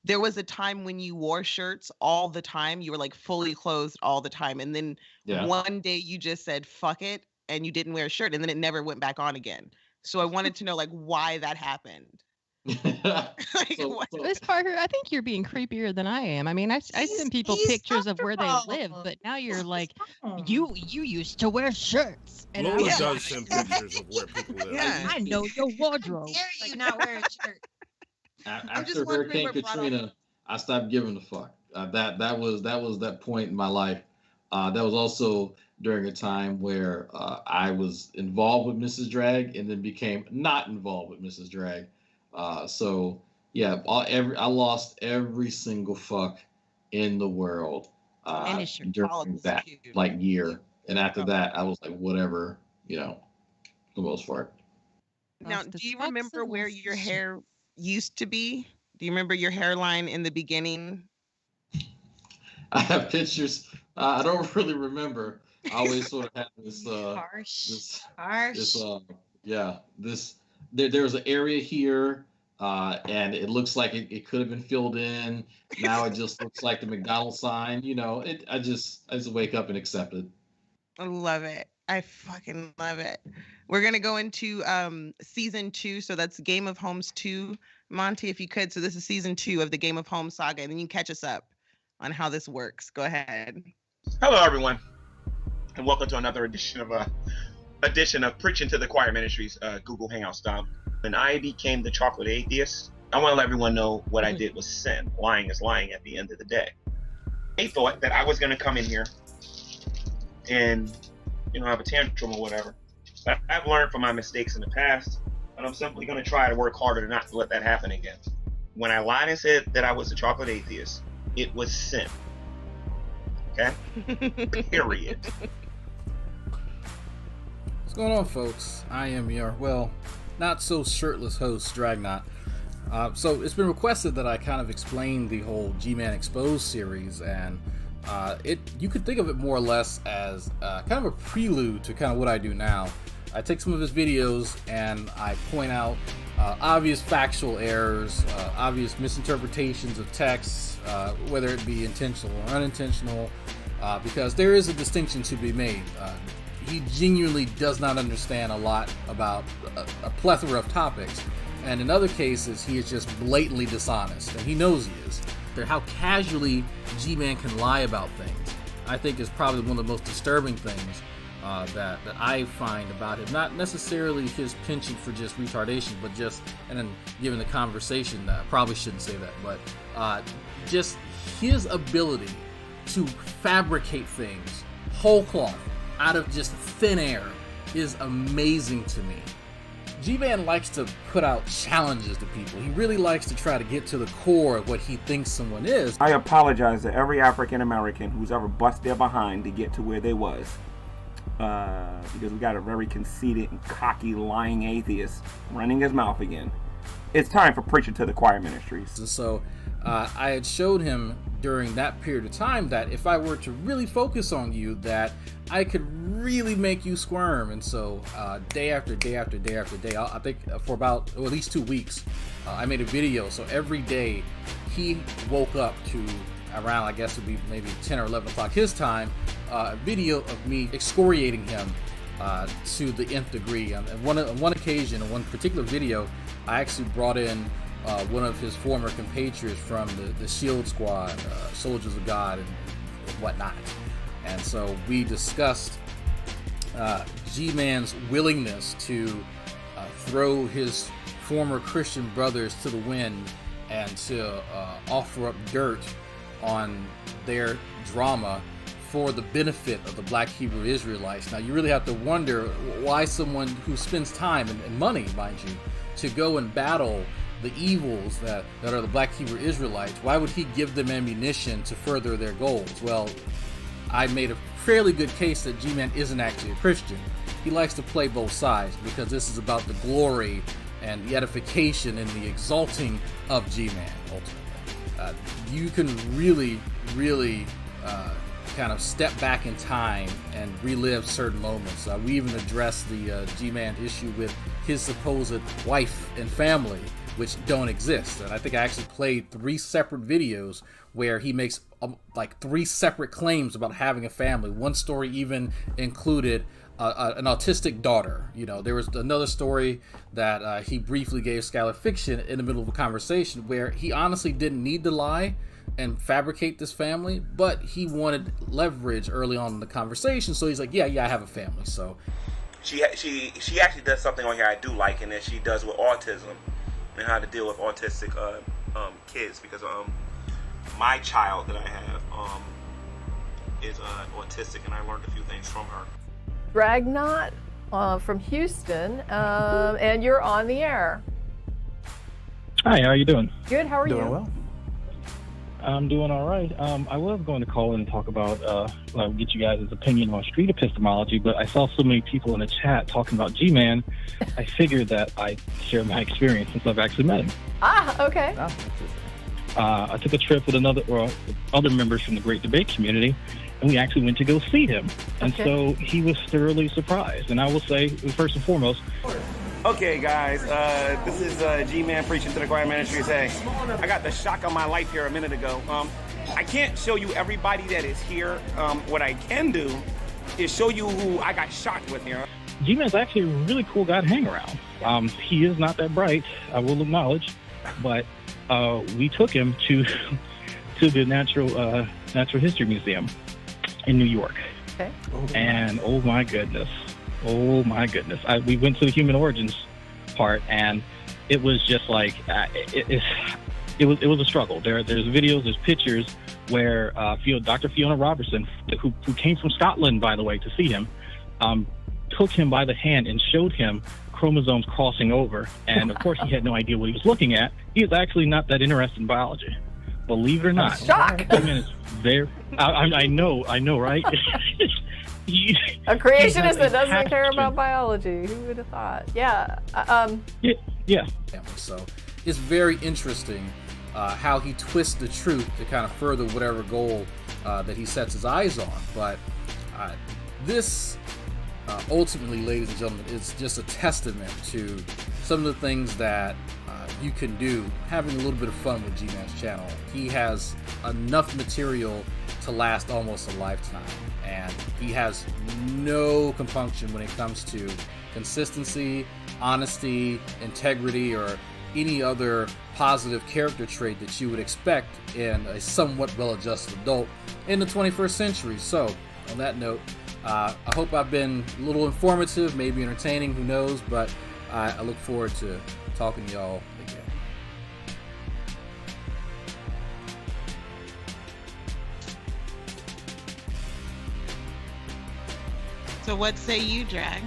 there was a time when you wore shirts all the time. You were like fully clothed all the time. And then one day you just said, fuck it. And you didn't wear a shirt. And then it never went back on again. So I wanted to know like why that happened. This Parker, I think you're being creepier than I am. I mean, I send people pictures of where they live, but now you're like, you used to wear shirts. And Lola does send pictures of where people live. Yeah. I know your wardrobe. How dare you not wear a shirt? After Hurricane Katrina, I stopped giving a fuck. That was that point in my life. That was also during a time where I was involved with Mrs. Drag and then became not involved with Mrs. Drag. So yeah, I lost every single fuck in the world during that like year, and after that I was like whatever, you know, for the most part. Now, do you remember where your hair used to be? Do you remember your hairline in the beginning? I have pictures. I don't really remember. I always sort of have this there's an area here, and it looks like it could have been filled in. Now it just looks like the McDonald's sign. You know, I just wake up and accept it. I love it. I fucking love it. We're gonna go into season 2, so that's Game of Homes 2. Monty, if you could. So this is season 2 of the Game of Homes saga, and then you can catch us up on how this works. Go ahead. Hello, everyone, and welcome to another edition of Preaching to the Choir Ministries, Google Hangout style. When I became the chocolate atheist, I want to let everyone know what I did was sin. Lying is lying at the end of the day. They thought that I was going to come in here and, you know, have a tantrum or whatever. But I've learned from my mistakes in the past, and I'm simply going to try to work harder to not let that happen again. When I lied and said that I was a chocolate atheist, it was sin. Okay? Period. What's going on, folks? I am your, well, not so shirtless host, Dragnauct. So it's been requested that I kind of explain the whole Gman Exposed series, and you could think of it more or less as kind of a prelude to kind of what I do now. I take some of his videos and I point out obvious factual errors, obvious misinterpretations of texts, whether it be intentional or unintentional, because there is a distinction to be made. He genuinely does not understand a lot about a plethora of topics, and in other cases he is just blatantly dishonest, and he knows he is. How casually G-Man can lie about things, I think, is probably one of the most disturbing things that I find about him. Not necessarily his penchant for just retardation, but just, and then given the conversation, I probably shouldn't say that, but just his ability to fabricate things whole cloth out of just thin air is amazing to me. G-Man likes to put out challenges to people. He really likes to try to get to the core of what he thinks someone is. I apologize to every African American who's ever bust their behind to get to where they was. Because we got a very conceited and cocky, lying atheist running his mouth again. It's time for Preaching to the Choir Ministries. And so I had showed him during that period of time that if I were to really focus on you, that I could really make you squirm. And so day after day after day after day, I think for about at least 2 weeks, I made a video. So every day he woke up to around, I guess it would be maybe 10 or 11 o'clock his time, a video of me excoriating him to the nth degree. On one occasion, on one particular video, I actually brought in one of his former compatriots from the Shield Squad, Soldiers of God and whatnot. And so we discussed Gman's willingness to throw his former Christian brothers to the wind and to offer up dirt on their drama for the benefit of the Black Hebrew Israelites. Now, you really have to wonder why someone who spends time and money, mind you, to go and battle the evils that are the Black Hebrew Israelites, why would he give them ammunition to further their goals? Well, I made a fairly good case that Gman isn't actually a Christian. He likes to play both sides because this is about the glory and the edification and the exalting of Gman, ultimately. You can really kind of step back in time and relive certain moments. We even addressed the Gman issue with his supposed wife and family, which don't exist. And I think I actually played 3 separate videos where he makes like 3 separate claims about having a family. One story even included an autistic daughter. You know, there was another story that he briefly gave Skylar Fiction in the middle of a conversation where he honestly didn't need to lie and fabricate this family, but he wanted leverage early on in the conversation, so he's like, yeah, I have a family. So she actually does something on here I do like, and that she does with autism and how to deal with autistic kids, because my child that I have is autistic, and I learned a few things from her. Dragnauct from Houston, and you're on the air. Hi, how are you doing? Good, how are you? Doing well. I'm doing all right. I was going to call in and talk about, get you guys' opinion on street epistemology, but I saw so many people in the chat talking about Gman, I figured that I'd share my experience since I've actually met him. Ah, okay. I took a trip with other members from the Great Debate community, and we actually went to go see him. And so he was thoroughly surprised. And I will say, first and foremost, Okay, guys, this is Gman preaching to the choir ministries. Hey, I got the shock of my life here a minute ago. I can't show you everybody that is here. What I can do is show you who I got shocked with here. Gman's actually a really cool guy to hang around. He is not that bright, I will acknowledge, but we took him to the Natural History Museum in New York. Okay. And oh my goodness. We went to the human origins part, and it was just like it was a struggle. There's videos, there's pictures where Dr. Fiona Robertson, who came from Scotland, by the way, to see him, took him by the hand and showed him chromosomes crossing over. And of course, he had no idea what he was looking at. He is actually not that interested in biology, believe it or not. Shock! I mean, it's very. I know, right? A creationist that doesn't care about biology. Who would have thought? Yeah. Yeah. So it's very interesting how he twists the truth to kind of further whatever goal that he sets his eyes on. But this ultimately, ladies and gentlemen, is just a testament to some of the things that you can do having a little bit of fun with Gman's channel. He has enough material to last almost a lifetime, and he has no compunction when it comes to consistency, honesty, integrity, or any other positive character trait that you would expect in a somewhat well-adjusted adult in the 21st century. So, on that note, I hope I've been a little informative, maybe entertaining, who knows, but I look forward to talking to y'all again. So what say you, Drag?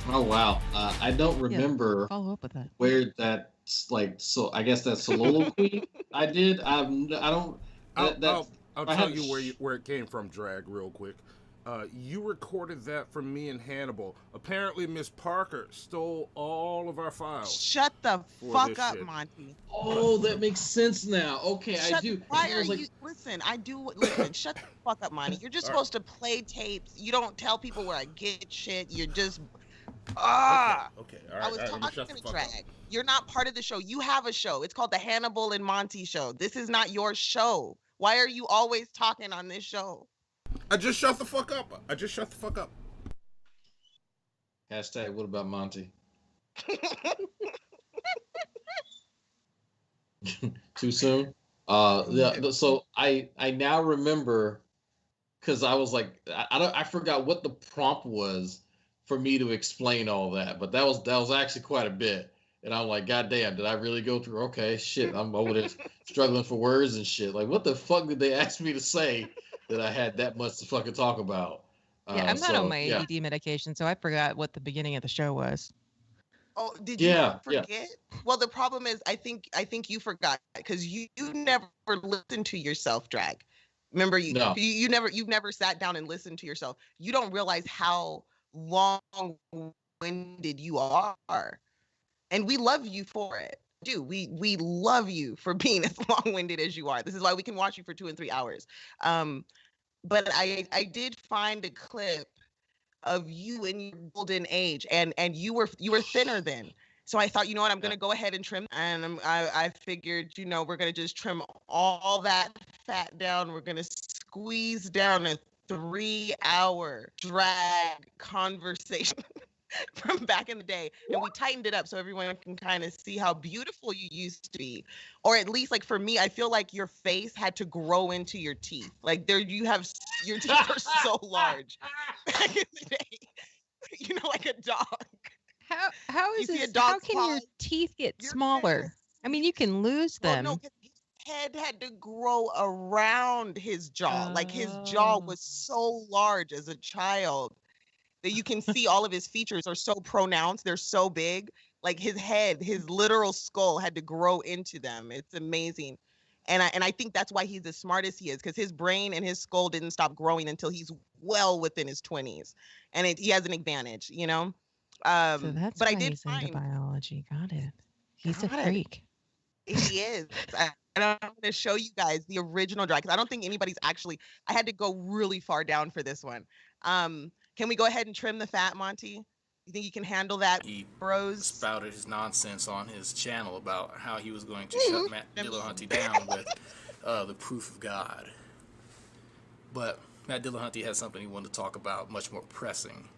Oh wow, I don't remember follow up with that. Where that's like. So I guess that soliloquy I did. I don't. I'll tell you where it came from, Drag, real quick. You recorded that from me and Hannibal. Apparently, Miss Parker stole all of our files. Shut the fuck up, Monty. Oh, that makes sense now. Okay, I do. Why are you? Listen, I do. Listen, shut the fuck up, Monty. You're just supposed to play tapes. You don't tell people where I get shit. You're just. Okay, all right. I was talking to Drag. You're not part of the show. You have a show. It's called the Hannibal and Monty Show. This is not your show. Why are you always talking on this show? I just shut the fuck up. Hashtag what about Monty? Too soon. So I now remember, because I was like, I forgot what the prompt was for me to explain all that, but that was actually quite a bit. And I'm like, God damn, did I really go through? Okay, shit, I'm over there struggling for words and shit. Like, what the fuck did they ask me to say that I had that much to fucking talk about? Yeah, I'm not on my ADD medication, so I forgot what the beginning of the show was. Oh, did you Yeah, forget? Well, the problem is, I think you forgot because you never listened to yourself drag. Remember, you've never sat down and listened to yourself. You don't realize how long-winded you are, and we love you for it. We love you for being as long-winded as you are. This is why we can watch you for 2 and 3 hours. But I did find a clip of you in your golden age, and you were thinner then. So I thought, you know what, I'm gonna go ahead and trim, and I figured, you know, we're gonna just trim all that fat down. We're gonna squeeze down a 3-hour drag conversation from back in the day, and we tightened it up so everyone can kind of see how beautiful you used to be, or at least, like, for me, I feel like your face had to grow into your teeth. Like, your teeth are so large back in the day, you know, like a dog. How is this? How can your teeth get smaller? I mean, you can lose them. Well, no, his head had to grow around his jaw. Like, his jaw was so large as a child that you can see all of his features are so pronounced. They're so big. Like, his head, his literal skull had to grow into them. It's amazing. And I think that's why he's as smart as he is, because his brain and his skull didn't stop growing until he's well within his 20s. And he has an advantage, you know? So that's but why I did he's into biology. Got it. He's a Got it. freak. He is. And I'm going to show you guys the original drag, because I don't think anybody's actually, I had to go really far down for this one. Can we go ahead and trim the fat, Monty? You think you can handle that, bros? Spouted his nonsense on his channel about how he was going to shut Matt Dillahunty down with the proof of God. But Matt Dillahunty has something he wanted to talk about, much more pressing.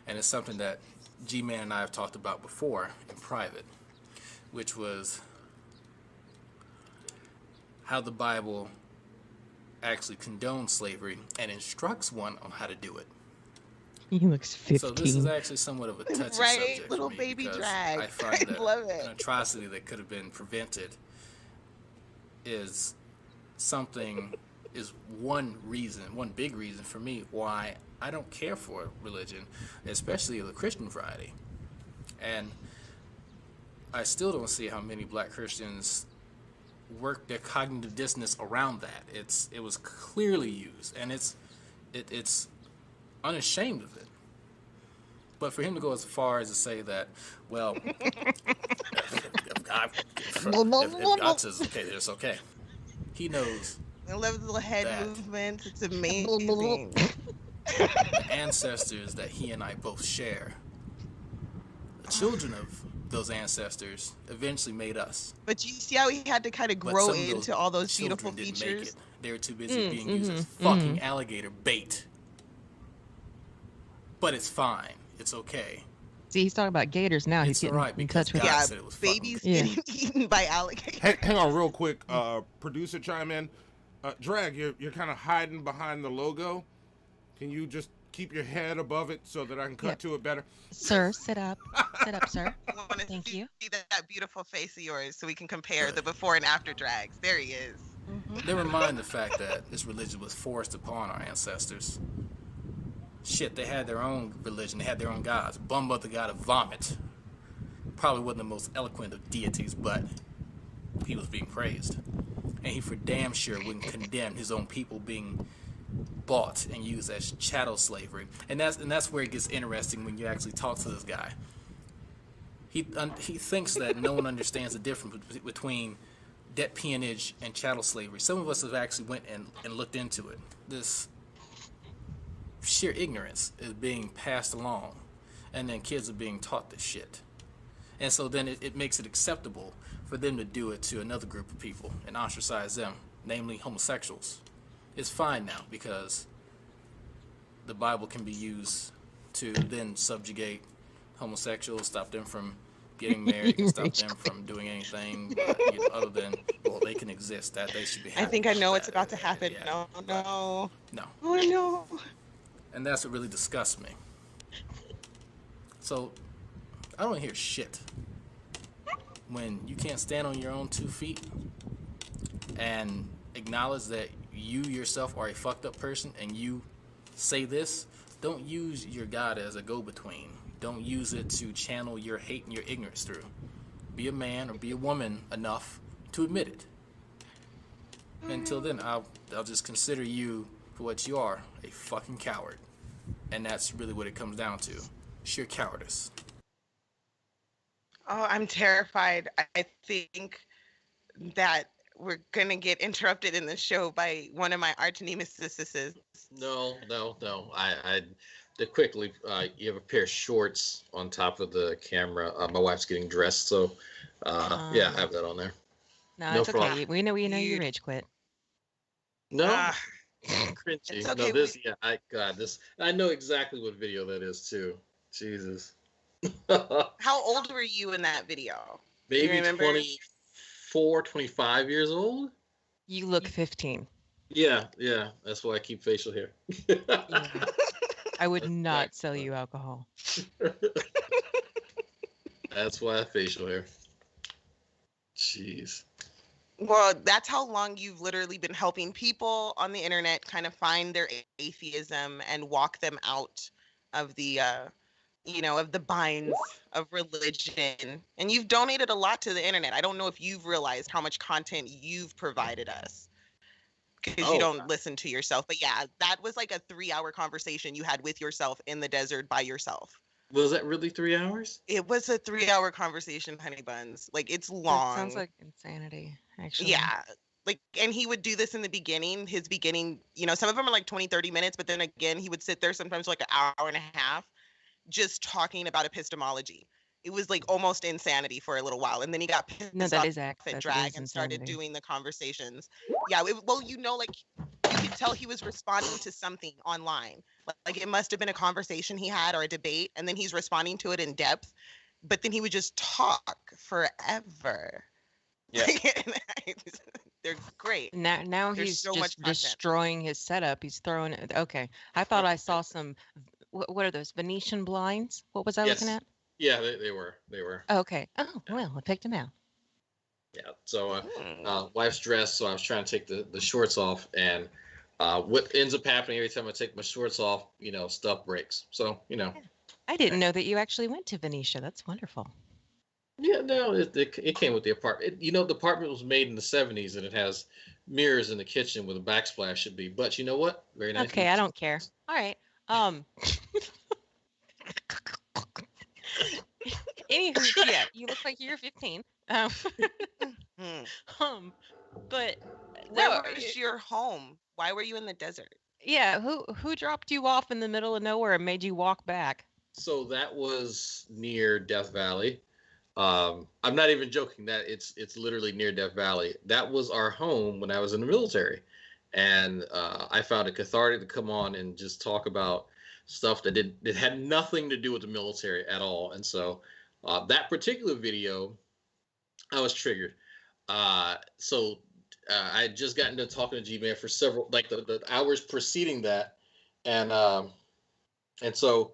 And it's something that Gman and I have talked about before in private, which was how the Bible actually condones slavery and instructs one on how to do it. He looks 15. So this is actually somewhat of a touchy subject little for me, baby because drag. I find that love it. an atrocity that could have been prevented is one big reason for me why I don't care for religion, especially the Christian variety. And I still don't see how many black Christians work their cognitive dissonance around that. It was clearly used, and it's unashamed of it. But for him to go as far as to say that, well, if God says okay, it's okay. He knows. I love the little head movements. It's amazing. The ancestors that he and I both share, the children of those ancestors eventually made us. But you see how he had to kind of grow into all those beautiful features? They were too busy being used as fucking alligator bait. But it's fine. It's okay. See, he's talking about gators now. He's getting in touch with babies getting eaten by alligators. Hang on real quick. Producer chime in. Drag, you're kind of hiding behind the logo. Can you just keep your head above it so that I can cut to it better? Sir, sit up. Sit up, sir. Thank you. See that beautiful face of yours so we can compare the before and after drags. There he is. Never mind the fact that this religion was forced upon our ancestors. Shit, they had their own religion. They had their own gods. Bumba, the god of vomit, probably wasn't the most eloquent of deities, but he was being praised. And he for damn sure wouldn't condemn his own people being bought and used as chattel slavery. And that's where it gets interesting when you actually talk to this guy. He thinks that no one understands the difference between debt peonage and chattel slavery. Some of us have actually went and looked into it. This sheer ignorance is being passed along, and then kids are being taught this shit. And so then it makes it acceptable for them to do it to another group of people and ostracize them, namely homosexuals. It's fine now because the Bible can be used to then subjugate homosexuals, stop them from getting there. You can stop them from doing anything other than, well, they can exist. That they should be happy. I think I know what's about to happen. No. No. Oh no. And that's what really disgusts me. So, I don't hear shit when you can't stand on your own 2 feet and acknowledge that you yourself are a fucked up person and you say this. Don't use your God as a go-between. Don't use it to channel your hate and your ignorance through. Be a man or be a woman enough to admit it. Until then, I'll just consider you for what you are, a fucking coward. And that's really what it comes down to. Sheer cowardice. Oh, I'm terrified. I think that we're gonna get interrupted in the show by one of my arch nemesis. No. Quickly, you have a pair of shorts on top of the camera. My wife's getting dressed, so yeah, I have that on there. No, it's problem. okay. We know you rage quit. No, cringy. It's okay, No, this. I know exactly what video that is too. Jesus. How old were you in that video? Maybe 24, 25 years old. You look 15. Yeah. That's why I keep facial hair. Yeah. I would not sell you alcohol. That's why I have facial hair. Jeez. Well, that's how long you've literally been helping people on the internet kind of find their atheism and walk them out of the, of the binds of religion. And you've donated a lot to the internet. I don't know if you've realized how much content you've provided us. Because you don't listen to yourself. But yeah, that was like a 3-hour conversation you had with yourself in the desert by yourself. Was that really 3 hours? It was a 3-hour conversation, honey buns. Like, it's long. That sounds like insanity, actually. Yeah. Like, and he would do this in the beginning. His beginning, some of them are like 20, 30 minutes. But then again, he would sit there sometimes for like an hour and a half just talking about epistemology. It was like almost insanity for a little while, and then he got pissed off at drag and started doing the conversations. Yeah, you could tell he was responding to something online. Like it must have been a conversation he had or a debate, and then he's responding to it in depth. But then he would just talk forever. Yeah, they're great. Now There's he's so just much content. destroying his setup. He's throwing it. Okay, I thought I saw some. What are those Venetian blinds? What was I looking at? Yeah, they were. Okay. Oh, well, I picked him out. Yeah. So, wife's dressed, so I was trying to take the shorts off, and what ends up happening every time I take my shorts off, stuff breaks. So, I didn't know that you actually went to Venetia. That's wonderful. Yeah, no, it came with the apartment. The apartment was made in the 70s, and it has mirrors in the kitchen where the backsplash should be. But you know what? Very nice. Okay, I don't care. All right. Anywho, yeah, you look like you're 15. But Where was your home? Why were you in the desert? Yeah, who dropped you off in the middle of nowhere and made you walk back? So that was near Death Valley. I'm not even joking. That it's literally near Death Valley. That was our home when I was in the military, and I found it cathartic to come on and just talk about stuff that had nothing to do with the military at all. And so that particular video, I was triggered. So I had just gotten to talking to Gman for several, like the hours preceding that, and so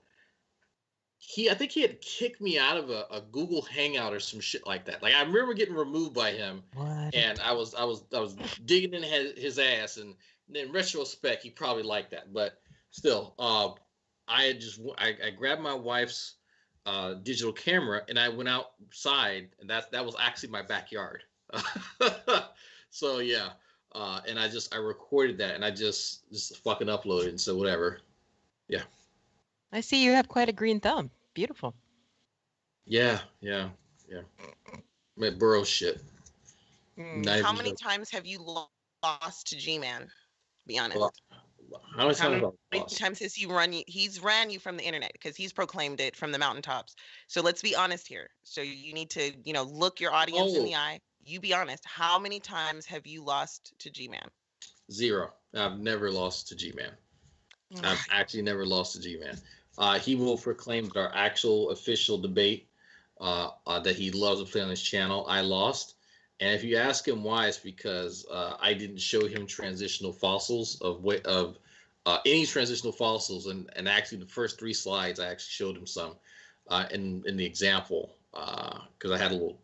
I think he had kicked me out of a Google Hangout or some shit like that. Like I remember getting removed by him, and I was digging in his ass, and in retrospect, he probably liked that, but still, I grabbed my wife's digital camera and I went outside, and that was actually my backyard. So yeah, and I recorded that, and I just fucking uploaded, and so whatever. Yeah. I see you have quite a green thumb. Beautiful. Yeah. My burrow shit. How many times have you lost to Gman? Be honest. How many times has he run you? He's ran you from the internet because he's proclaimed it from the mountaintops. So let's be honest here. So you need to, look your audience in the eye. You be honest. How many times have you lost to Gman? 0. I've never lost to Gman. I've actually never lost to Gman. He will proclaim our actual official debate that he loves to play on his channel. I lost. And if you ask him why, it's because I didn't show him transitional fossils of any transitional fossils. And actually the first 3 slides, I actually showed him some in the example because I had a little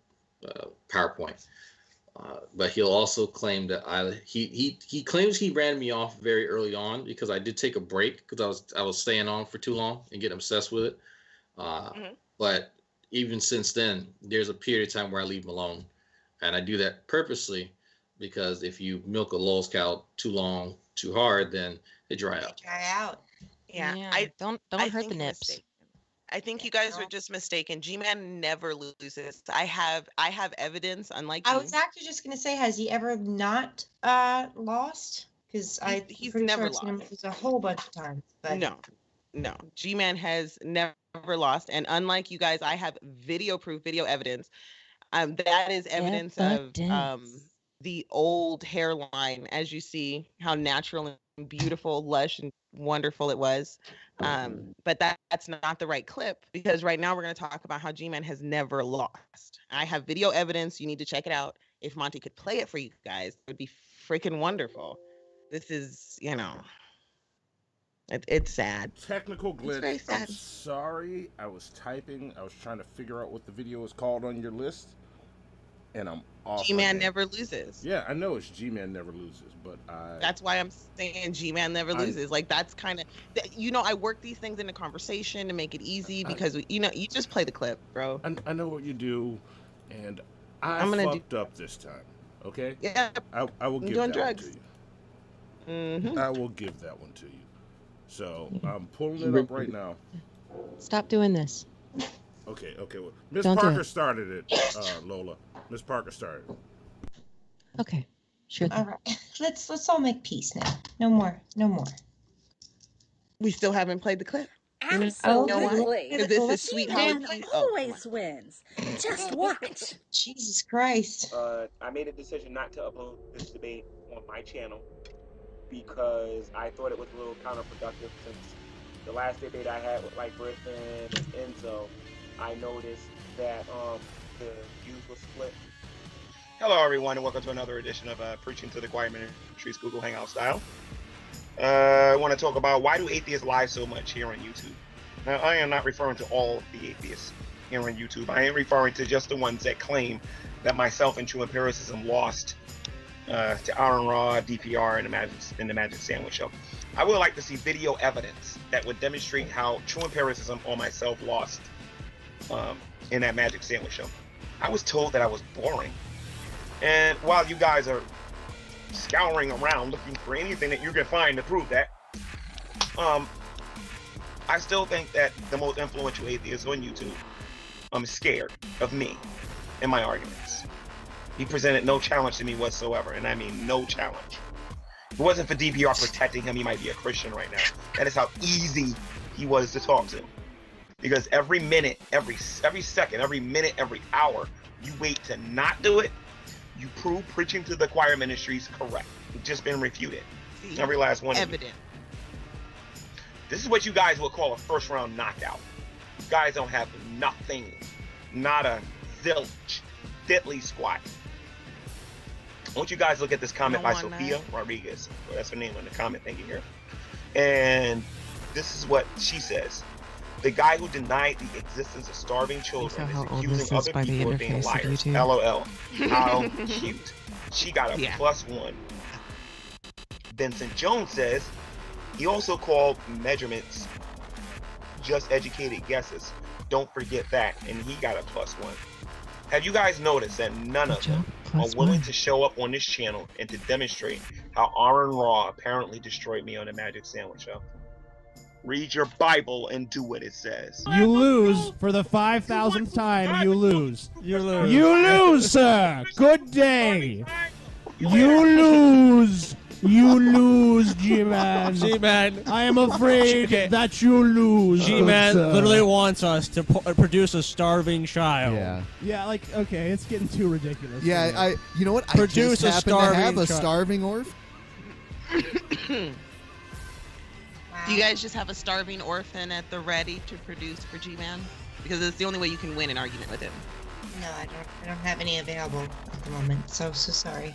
PowerPoint. But he'll also claim that he claims he ran me off very early on because I did take a break because I was staying on for too long and getting obsessed with it. But even since then, there's a period of time where I leave him alone, and I do that purposely because if you milk a Lolz cow too long, too hard, then they dry out. Yeah, I don't hurt the nips. I think you guys were just mistaken. Gman never loses. I have evidence, unlike you. I was actually just gonna say, has he ever not lost? Because he's never lost. A whole bunch of times. But No, Gman has never lost, and unlike you guys, I have video proof, video evidence. That is evidence of the old hairline, as you see how natural and beautiful, lush and wonderful it was. But that's not the right clip, because right now we're going to talk about how Gman has never lost. I have video evidence. You need to check it out. If Monty could play it for you guys, it would be freaking wonderful. This is, it's sad. Technical glitch. It's very sad. I'm sorry. I was typing. I was trying to figure out what the video is called on your list, and I'm off. Gman never loses. Yeah, I know it's Gman never loses, but That's why I'm saying Gman never loses. Like, that's kind of, I work these things into conversation to make it easy because, you just play the clip, bro. I know what you do, and I'm fucked up this time, okay? Yeah. I will give doing that drugs. one to you. I will give that one to you. So, I'm pulling it up right now. Stop doing this. Okay. Well, Miss Don't do Parker it. started it, Lola. Miss Parker started it. Okay, sure. All right, let's all make peace now. No more. We still haven't played the clip. Absolutely. Because this is Sweet Holly Gman Peace. always wins. Just watch. Jesus Christ. I made a decision not to upload this debate on my channel because I thought it was a little counterproductive since the last debate I had with like Griffin and Enzo, I noticed that the views were split. Hello everyone and welcome to another edition of Preaching to the Choir Ministries Google Hangout style. I want to talk about why do atheists lie so much here on YouTube. Now I am not referring to all the atheists here on YouTube. I am referring to just the ones that claim that myself and True Empiricism lost to Aaron Raw, DPR, and the Magic Sandwich Show. I would like to see video evidence that would demonstrate how True Empiricism or myself lost in that Magic Sandwich Show. I was told that I was boring. And while you guys are scouring around looking for anything that you can find to prove that, I still think that the most influential atheist on YouTube is scared of me and my arguments. He presented no challenge to me whatsoever, and I mean no challenge. If it wasn't for DPR protecting him, he might be a Christian right now. That is how easy he was to talk to. Because every minute, every second, every minute, every hour, you wait to not do it, you prove Preaching to the Choir Ministries correct. It's just been refuted. Every last one of you. This is what you guys would call a first round knockout. You guys don't have nothing. Not a zilch. Diddly squat. I want you guys to look at this comment by Sophia Rodriguez. Well, that's her name on the comment thingy here. And this is what she says. The guy who denied the existence of starving children is accusing other people of being liars. LOL. How cute. She got a +1. Vincent Jones says, he also called measurements just educated guesses. Don't forget that. And he got a +1. Have you guys noticed that none of them are willing to show up on this channel and to demonstrate how Aaron Raw apparently destroyed me on the Magic Sandwich Show? Read your Bible and do what it says. You lose for the 5,000th time. You lose. You lose. You lose, sir. Good day. You lose. You lose, Gman. Gman. I am afraid that you lose. Gman literally wants us to produce a starving child. Yeah. Yeah, like, okay, it's getting too ridiculous. Yeah, you know what? Produce I a just happen to have a child. starving orphan. Do you guys just have a starving orphan at the ready to produce for Gman? because it's the only way you can win an argument with him. No, I don't have any available at the moment. So sorry.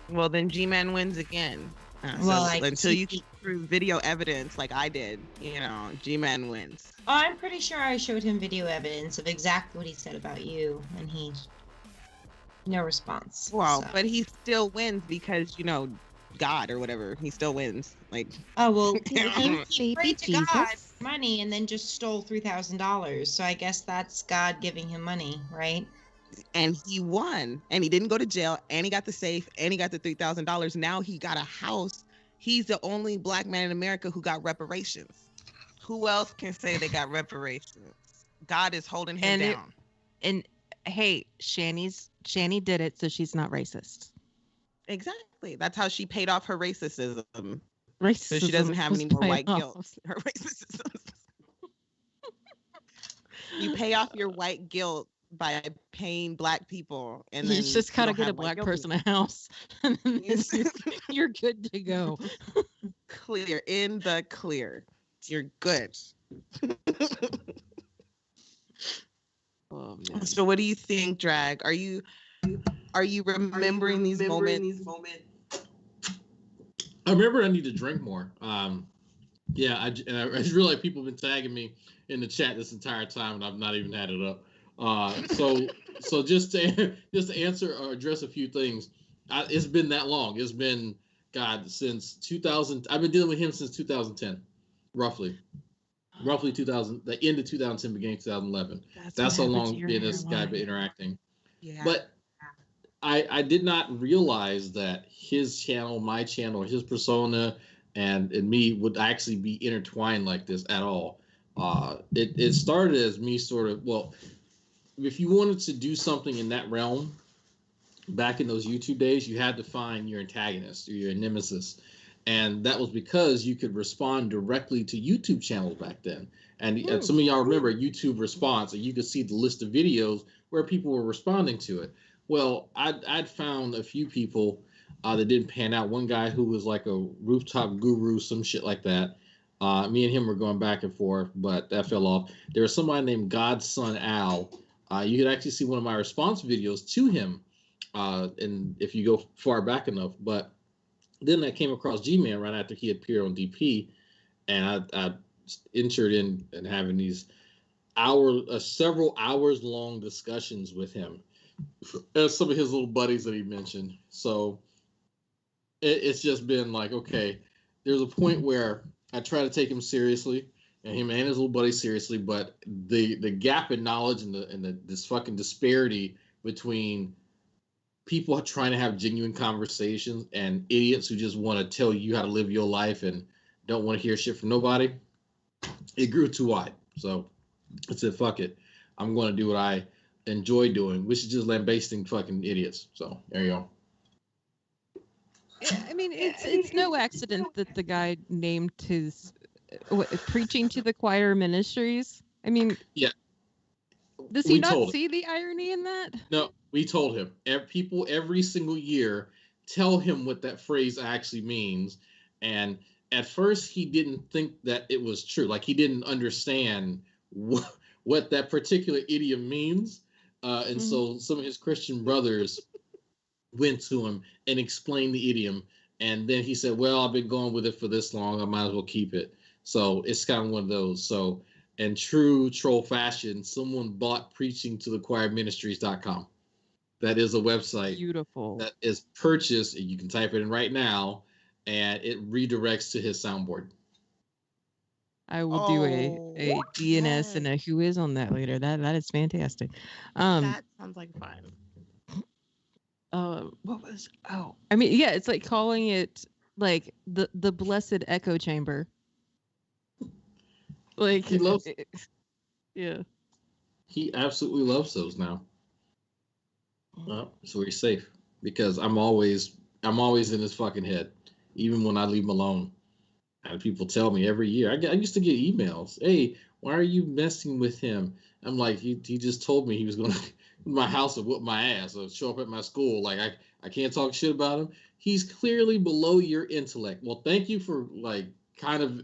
Well, then Gman wins again. Until you can prove video evidence like I did, Gman wins. Oh, I'm pretty sure I showed him video evidence of exactly what he said about you, and he no response. Well, so. but he still wins because God or whatever. He still wins. Like, oh well, he prayed to God for money and then just stole $3,000. So I guess that's God giving him money, right? And he won, and he didn't go to jail, and he got the safe, and he got the $3,000. Now he got a house. He's the only black man in America who got reparations. Who else can say they got reparations? God is holding him down. And hey, Shani did it, so she's not racist. Exactly. That's how she paid off her racism. So she doesn't have any more white guilt. Her racism. You pay off your white guilt by paying black people, and then you just gotta get a black person a house, and then you're good to go. Clear, in the clear. You're good. Oh, man. So what do you think, Drag? Are you remembering these moments? I remember I need to drink more. Yeah, I just realized people have been tagging me in the chat this entire time, and I've not even had it up. So just to answer or address a few things, it's been that long. It's been since 2000. I've been dealing with him since 2010, roughly 2000, the end of 2010, beginning of 2011. That's how long me and this guy been interacting. Yeah. But I did not realize that his channel, my channel, his persona, and me would actually be intertwined like this at all. It started as me sort of, if you wanted to do something in that realm back in those YouTube days, you had to find your antagonist or your nemesis. And that was because you could respond directly to YouTube channels back then. And some of y'all remember YouTube response, and you could see the list of videos where people were responding to it. Well, I'd found a few people that didn't pan out. One guy who was like a rooftop guru, some shit like that. Me and him were going back and forth, but that fell off. There was somebody named God's Son Al. You could actually see one of my response videos to him, and if you go far back enough. But then I came across Gman right after he appeared on DP, and I entered in and having these several hours long discussions with him and some of his little buddies that he mentioned. So it's just been like, okay, there's a point where I try to take him seriously, and him and his little buddy seriously, but the gap in knowledge and this fucking disparity between people trying to have genuine conversations and idiots who just want to tell you how to live your life and don't want to hear shit from nobody, it grew too wide. So I said, fuck it. I'm going to do what I enjoy doing, which is just lambasting fucking idiots. So there you go. I mean, it's no accident that the guy named his preaching to the choir ministries. I mean, yeah. Does he not see the irony in that? No, we told him. People every single year tell him what that phrase actually means, and at first he didn't think that it was true. Like, he didn't understand what that particular idiom means, and so some of his Christian brothers went to him and explained the idiom, and then he said, well, I've been going with it for this long, I might as well keep it. So it's kind of one of those. So in true troll fashion, someone bought preachingtothechoirministries.com. That is a website beautiful that is purchased, and you can type it in right now, and it redirects to his soundboard. I will do a DNS and a who is on that later. That is fantastic. That sounds like fun. I mean, yeah, it's like calling it like the blessed echo chamber. Like, he loves it. Yeah. He absolutely loves those now. So he's safe because I'm always in his fucking head, even when I leave him alone. And people tell me every year. I used to get emails. Hey, why are you messing with him? I'm like, he just told me he was going to my house and whoop my ass or show up at my school. Like, I can't talk shit about him. He's clearly below your intellect. Well, thank you for like kind of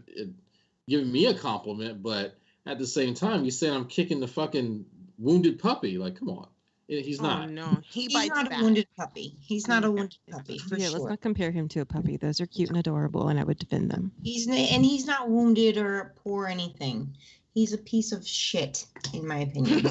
giving me a compliment, but at the same time, you're saying I'm kicking the fucking wounded puppy. Like, come on. He's not. No, He's not a wounded puppy. He's not a wounded puppy for Yeah, sure. let's not compare him to a puppy. Those are cute and adorable, and I would defend them. He's not wounded or poor or anything. He's a piece of shit, in my opinion.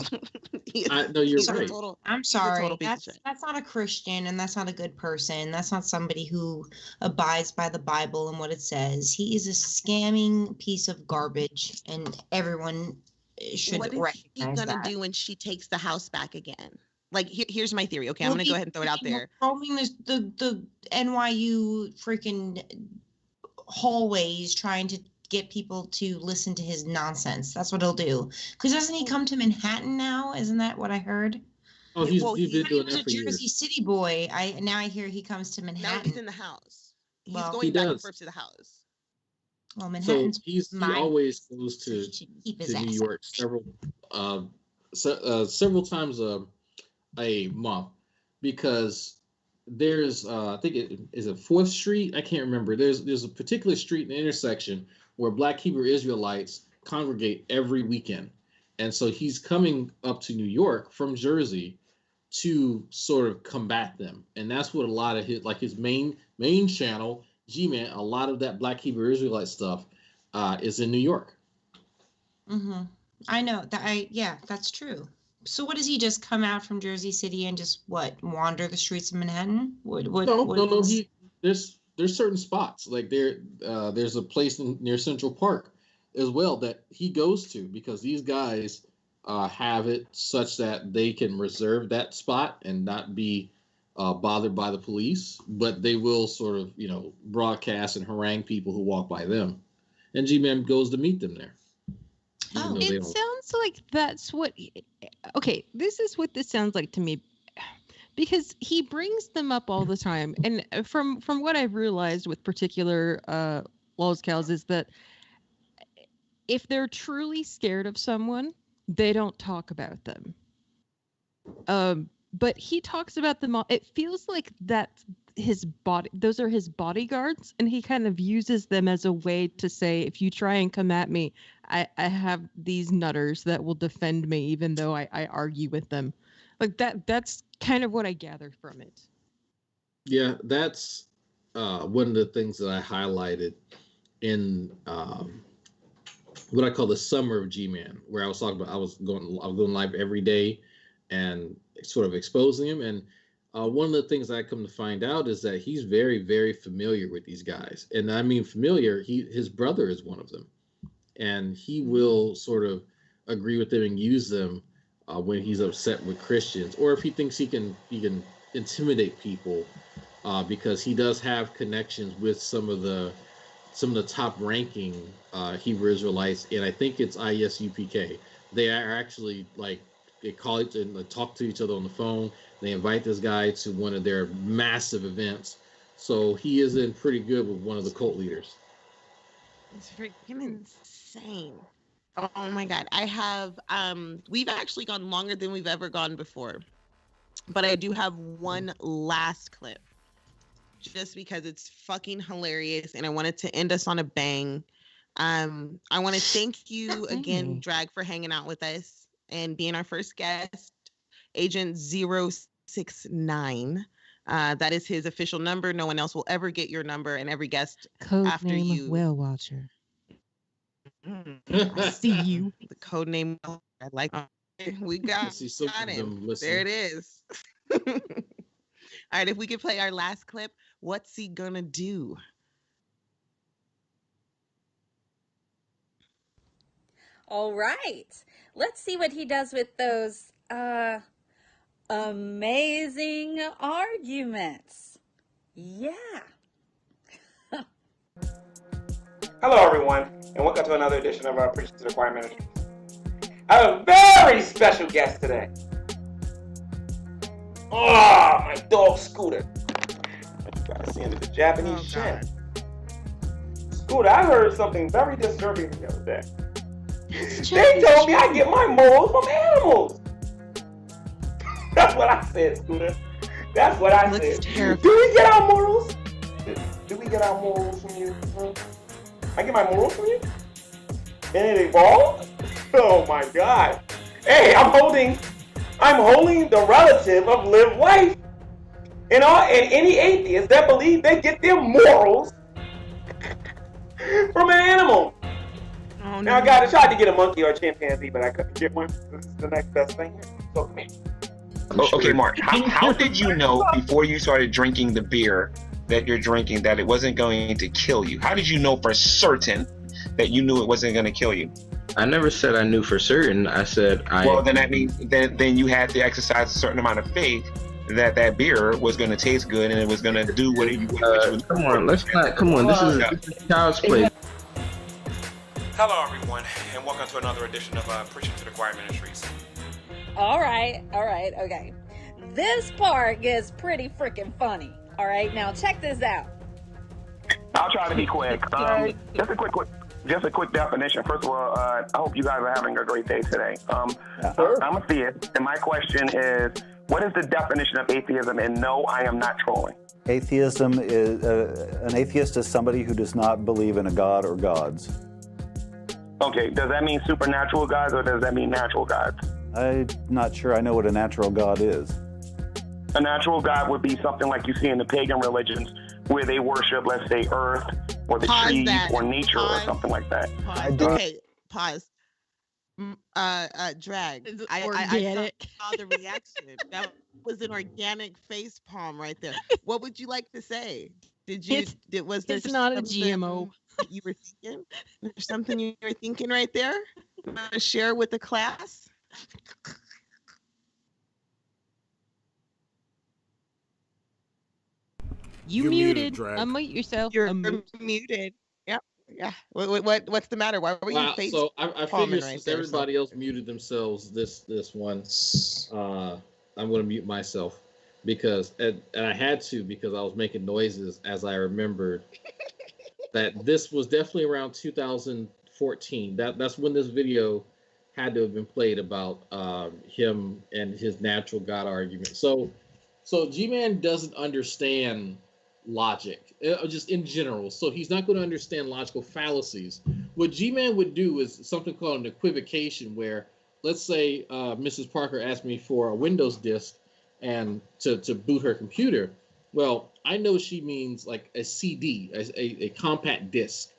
No, you're right. I'm sorry. That's not a Christian, and that's not a good person. That's not somebody who abides by the Bible and what it says. He is a scamming piece of garbage, and everyone should recognize that. What is he gonna do when she takes the house back again? Like, here's my theory. Okay, I'm gonna go ahead and throw it out there. Roaming the NYU freaking hallways, trying to get people to listen to his nonsense. That's what he'll do. Because doesn't he come to Manhattan now? Isn't that what I heard? Oh, he's been doing was that a for Jersey years. City boy. Now I hear he comes to Manhattan. Now he's in the house. He's Well, going back and forth to the house. Well, So Manhattan's he always goes to his New ass York several times a month because there's I think it is a 4th Street. I can't remember. There's a particular street in the intersection where Black Hebrew Israelites congregate every weekend, and so he's coming up to New York from Jersey to sort of combat them, and that's what a lot of his main channel, Gman, a lot of that Black Hebrew Israelite stuff is in New York. Mm-hmm. I know that. Yeah, that's true. So what does he just come out from Jersey City and just wander the streets of Manhattan? No. There's certain spots like there's a place near Central Park as well that he goes to because these guys have it such that they can reserve that spot and not be bothered by the police, but they will sort of broadcast and harangue people who walk by them, and Gman goes to meet them there. It sounds like that's what. Okay, this is what this sounds like to me, because he brings them up all the time, and from what I've realized with particular Lolz cows is that if they're truly scared of someone, they don't talk about them. But he talks about them all. It feels like that's his body. Those are his bodyguards, and he kind of uses them as a way to say, if you try and come at me, I have these nutters that will defend me, even though I argue with them. Like that's kind of what I gathered from it. Yeah, that's one of the things that I highlighted in what I call the summer of Gman, where I was talking about I was going live every day and sort of exposing him. And one of the things I come to find out is that he's very, very familiar with these guys. And I mean familiar, his brother is one of them. And he will sort of agree with them and use them when he's upset with Christians, or if he thinks he can intimidate people, because he does have connections with some of the top ranking Hebrew Israelites, and I think it's ISUPK. They are actually they call it and talk to each other on the phone. They invite this guy to one of their massive events, so he is in pretty good with one of the cult leaders. It's freaking insane. Oh my God. I have, we've actually gone longer than we've ever gone before, but I do have one last clip just because it's fucking hilarious and I wanted to end us on a bang. I want to thank you again, Drag, for hanging out with us and being our first guest, Agent 069. That is his official number. No one else will ever get your number, and every guest Code after name you. of Whale Watcher. I see you. The code name. I like. We got it. There it is. All right. If we could play our last clip, what's he gonna do? All right. Let's see what he does with those amazing arguments. Yeah. Hello, everyone, and welcome to another edition of our Preaching to the Choir Ministry. I have a very special guest today. Oh, my dog Scooter. You gotta see him with the Japanese shin. Scooter, I heard something very disturbing the other day. They told me I get my morals from animals. That's what I said, Scooter. That's what I said. Terrifying. Do we get our morals? Do we get our morals from you? I get my morals from you? And it evolved? Oh my God. Hey, I'm holding the relative of Live Life. And any atheist that believe they get their morals from an animal. Oh, now, I tried to get a monkey or a chimpanzee, but I couldn't get one. This is the next best thing. So, come here. Okay, Mark, how did you know before you started drinking the beer that you're drinking that it wasn't going to kill you? How did you know for certain that you knew it wasn't going to kill you? I never said I knew for certain. I said I... Well, then that means then you had to exercise a certain amount of faith that beer was going to taste good and it was going to do what you come on, let's not. Come on, this is child's play. Hello, everyone, and welcome to another edition of Preaching to the Choir Ministries. All right, okay. This part gets pretty freaking funny. All right, now check this out. I'll try to be quick. Just a quick definition. First of all, I hope you guys are having a great day today. I'm a theist, and my question is, what is the definition of atheism? And no, I am not trolling. Atheism is an atheist is somebody who does not believe in a god or gods. Okay, does that mean supernatural gods or does that mean natural gods? I'm not sure I know what a natural god is. A natural god would be something like you see in the pagan religions where they worship, let's say, earth or the trees or nature or something like that. Okay, pause. Drag. I saw the reaction. That was an organic face palm right there. What would you like to say? Was there It's not a GMO. You were thinking? There's something you were thinking right there? You want to share with the class? You muted. Unmute yourself. You're muted. Yep. Yeah. What's the matter? Why were you face So I figured right since there, everybody else muted themselves this one, I'm going to mute myself because and I had to because I was making noises as I remembered that this was definitely around 2014. That's when this video had to have been played about him and his natural God argument. So Gman doesn't understand logic, just in general. So he's not going to understand logical fallacies. What Gman would do is something called an equivocation, where let's say Mrs. Parker asked me for a Windows disk and to boot her computer. Well, I know she means like a CD, a compact disc.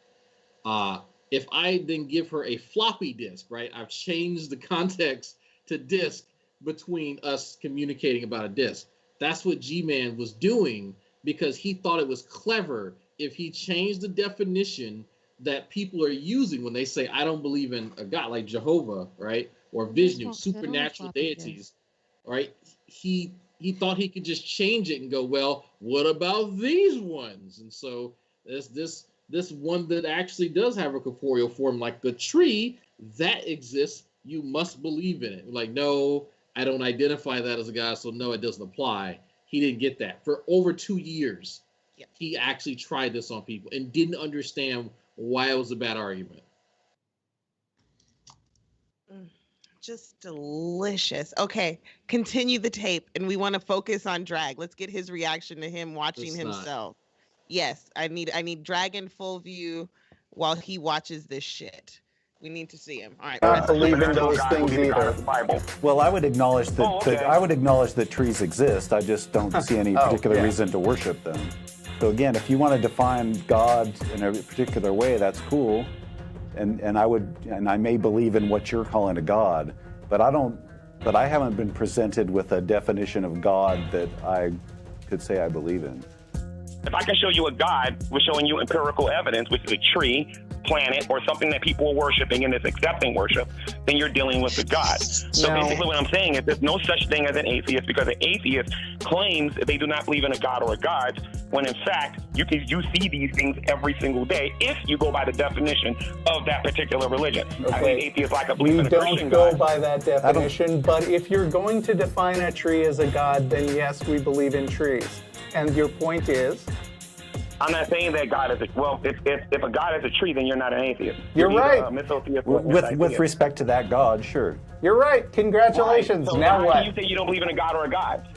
If I then give her a floppy disk, right? I've changed the context to disk between us communicating about a disk. That's what Gman was doing because he thought it was clever if he changed the definition that people are using when they say, I don't believe in a God like Jehovah, right? Or Vishnu, supernatural deities, right? He thought he could just change it and go, well, what about these ones? And so this one that actually does have a corporeal form, like the tree, that exists, you must believe in it. Like, no, I don't identify that as a God, so no, it doesn't apply. He didn't get that. For over 2 years, he actually tried this on people and didn't understand why it was a bad argument. Just delicious. Okay, continue the tape, and we want to focus on Drag. Let's get his reaction to him watching himself. Yes, I need Drag in full view while he watches this shit. We need to see him. All right. I don't believe in those things either. Well, I would acknowledge that I would acknowledge that trees exist. I just don't see any particular reason to worship them. So again, if you want to define God in a particular way, that's cool. And I may believe in what you're calling a God, but I haven't been presented with a definition of God that I could say I believe in. If I can show you a God with showing you empirical evidence, which is a tree, planet, or something that people are worshiping and is accepting worship, then you're dealing with a God. So basically what I'm saying is there's no such thing as an atheist, because an atheist claims that they do not believe in a God or a gods, when in fact you see these things every single day if you go by the definition of that particular religion. I believe atheists like I believe in a Christian God. We don't go by that definition, but if you're going to define a tree as a God, then yes, we believe in trees. And your point is? I'm not saying that God is if a God is a tree, then you're not an atheist. You're right. With respect to that God, sure. You're right. Congratulations. So now what? You say you don't believe in a God or a God?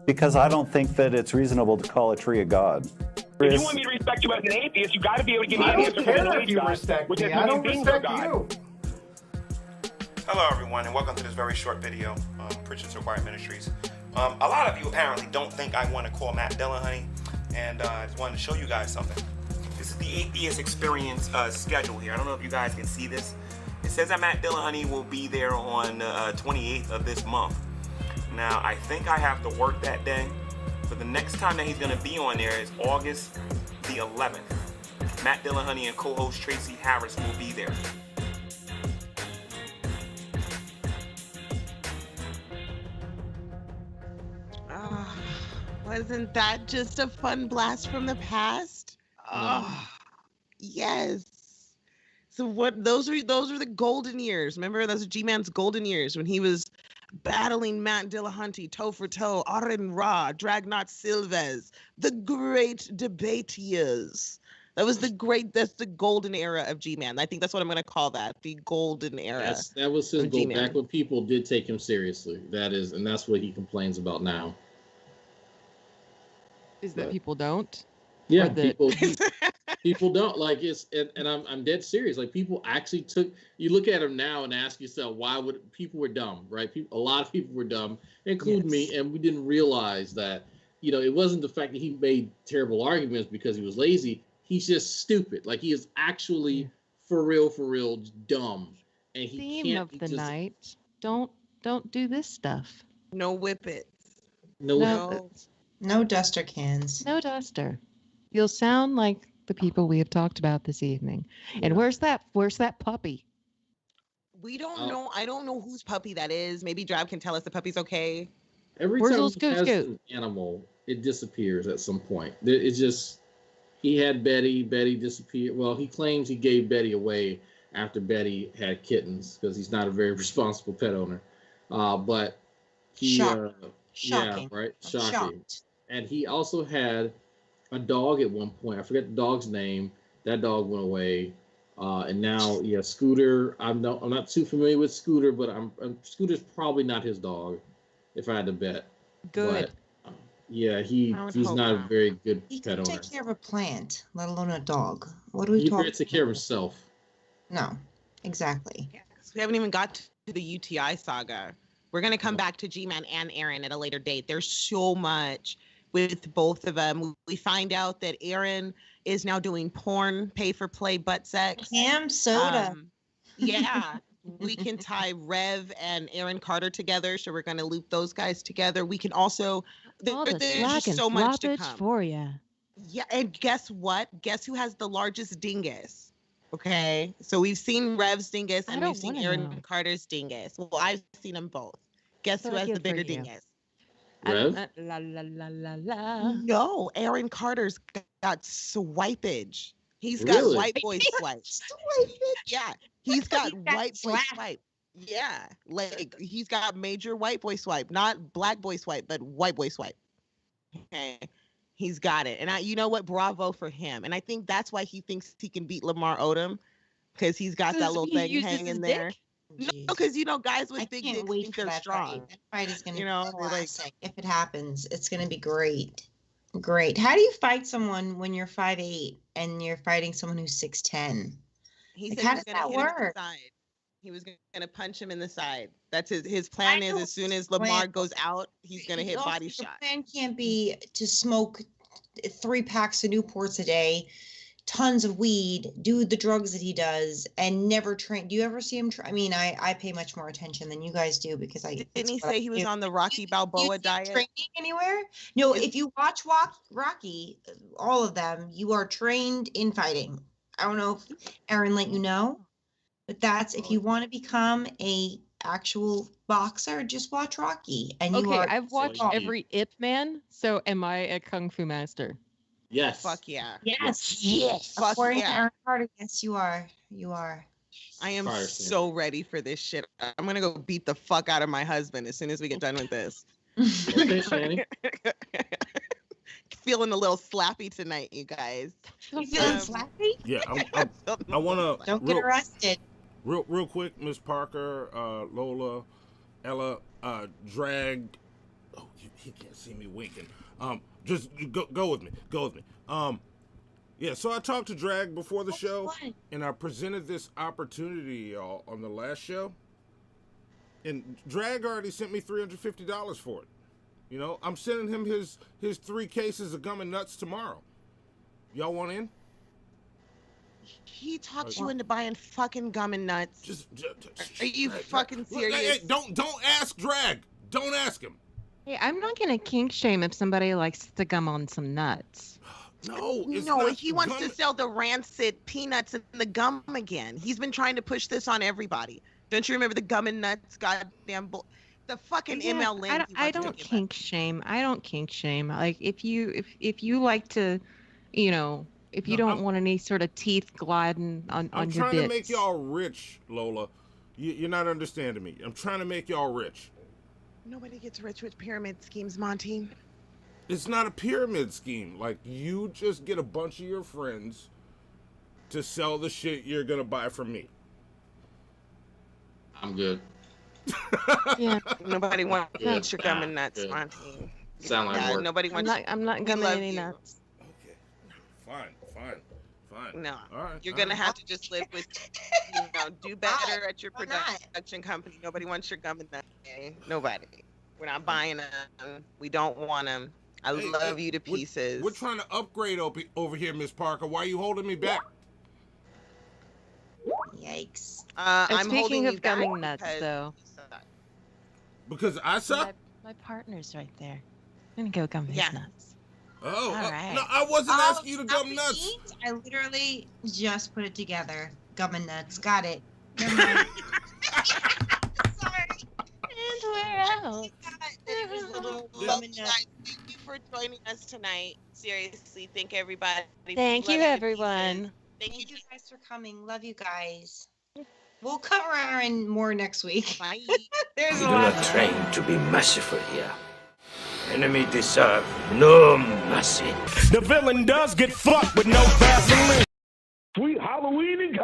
Because I don't think that it's reasonable to call a tree a God. If you want me to respect you as an atheist, you got to be able to give me an answer. I don't care if you respect me. I don't respect you. Hello everyone, and welcome to this very short video, Preaching to the Choir Ministries. A lot of you apparently don't think I want to call Matt Dillahunty, and I just wanted to show you guys something. This is the Atheist Experience schedule here. I don't know if you guys can see this. It says that Matt Dillahunty will be there on the 28th of this month. Now, I think I have to work that day, but the next time that he's going to be on there is August the 11th. Matt Dillahunty and co-host Tracy Harris will be there. Wasn't that just a fun blast from the past? Oh, yes. So what? Those are the golden years. Remember, those are Gman's golden years when he was battling Matt Dillahunty toe for toe, Aren Ra, Dragnut Sylvass, the great debate years. That's the golden era of Gman. I think that's what I'm going to call that, the golden era. Yes, that was his goal back when people did take him seriously. And that's what he complains about now. Is that people don't? Yeah, people don't like it's, and I'm dead serious. Like people actually took. You look at him now and ask yourself, why would people were dumb, right? A lot of people were dumb, including me, and we didn't realize that. It wasn't the fact that he made terrible arguments because he was lazy. He's just stupid. Like he is actually for real dumb, and he Theme of the night. Don't do this stuff. No whippets. No. No duster cans. No duster. You'll sound like the people we have talked about this evening. And where's that puppy? We don't know. I don't know whose puppy that is. Maybe Drab can tell us the puppy's okay. Every time he has an animal, it disappears at some point. It's just, he had Betty. Betty disappeared. Well, he claims he gave Betty away after Betty had kittens because he's not a very responsible pet owner. But he, Shocking. yeah, right, shocking. And he also had a dog at one point. I forget the dog's name. That dog went away. And now, Scooter. I'm not too familiar with Scooter, but Scooter's probably not his dog, if I had to bet. Good. But, he's not a very good pet owner. He can take care of a plant, let alone a dog. What are we talking about? He can take care of himself. No, exactly. We haven't even got to the UTI saga. We're going to come back to Gman and Aaron at a later date. There's so much with both of them. We find out that Aaron is now doing porn, pay-for-play butt sex. Ham soda. Yeah. We can tie Rev and Aaron Carter together, so we're going to loop those guys together. We can also... There's just so much to come. For you. Yeah, and guess what? Guess who has the largest dingus? Okay, so we've seen Rev's dingus and we've seen Aaron Carter's dingus. Well, I've seen them both. Guess who has the bigger dingus? Rev? La la la la la. No, Aaron Carter's got swipage. He's got white boy swipe. Yeah, he's got white boy swipe. Yeah, like he's got major white boy swipe, not black boy swipe, but white boy swipe. Okay, he's got it, and you know what? Bravo for him. And I think that's why he thinks he can beat Lamar Odom, because he's got that little thing hanging there. No, because guys with big dicks think they're strong. That fight is going to be classic. like, if it happens, it's going to be great. Great. How do you fight someone when you're 5'8" and you're fighting someone who's 6'10"? He said how does that work? He was going to punch him in the side. That's his plan. Is as soon as Lamar goes out, he's going to hit body shot. Your plan can't be to smoke 3 packs of Newports a day, tons of weed, do the drugs that he does, and never train. Do you ever see him? I mean, I pay much more attention than you guys do because Didn't he say he was on the Rocky Balboa diet? Training anywhere? No. If you watch Rocky, all of them, you are trained in fighting. I don't know if Aaron let you know, but that's if you want to become a actual boxer, just watch Rocky. And you are. I've watched every Ip Man. So am I a kung fu master? Yes. Fuck yeah. Yes. Fuck According to yeah. Aaron Carter, yes, you are. You are. I am so ready for this shit. I'm gonna go beat the fuck out of my husband as soon as we get done with this. Okay, Shani. Feeling a little slappy tonight, you guys. You feeling slappy? Yeah, I want to. Don't get arrested. Real quick, Miss Parker, Lola, Ella, Drag. Oh, he can't see me winking. Just go with me. Go with me. Yeah. So I talked to Drag before the show, and I presented this opportunity, y'all, on the last show. And Drag already sent me $350 for it. You know, I'm sending him his 3 cases of gum and nuts tomorrow. Y'all want in? He talked you into buying fucking gum and nuts. Are you fucking serious? Hey, don't ask Drag. Don't ask him. Hey, I'm not gonna kink shame if somebody likes to gum on some nuts. No, he wants to sell the rancid peanuts and the gum again. He's been trying to push this on everybody. Don't you remember the gum and nuts? Goddamn the fucking ML link. I don't kink shame. I don't kink shame. Like if you like to, you know, if you don't want any sort of teeth gliding on your bits. I'm trying to make y'all rich, Lola. You're not understanding me. I'm trying to make y'all rich. Nobody gets rich with pyramid schemes, Monty. It's not a pyramid scheme. Like, you just get a bunch of your friends to sell the shit you're gonna buy from me. I'm good. Yeah. Nobody wants your gum and nuts, Monty. Sound like work. Nobody wants. I'm not gumming any nuts. Fine. No. All right. You're gonna have to just live with, do better at your production company. Nobody wants your gum and nuts. Okay? Nobody. We're not buying them. We don't want them. I love you to pieces. We're trying to upgrade over here, Miss Parker. Why are you holding me back? Yikes. I'm speaking of gumming gumming nuts, though. Because I suck? My partner's right there. I'm gonna go gum his nuts. Oh, All right. no, I wasn't asking you to gum nuts. I literally just put it together. Gum and nuts. Got it. Never mind. Sorry. And we're out. Thank you for joining us tonight. Seriously, thank everybody. Thank you, Love everyone. Thank you guys for coming. Love you guys. We'll cover Aaron more next week. Bye. There's We a do lot. not train to be merciful here. Enemy deserve no mercy. The villain does get fucked with no Vaseline. Sweet Halloween and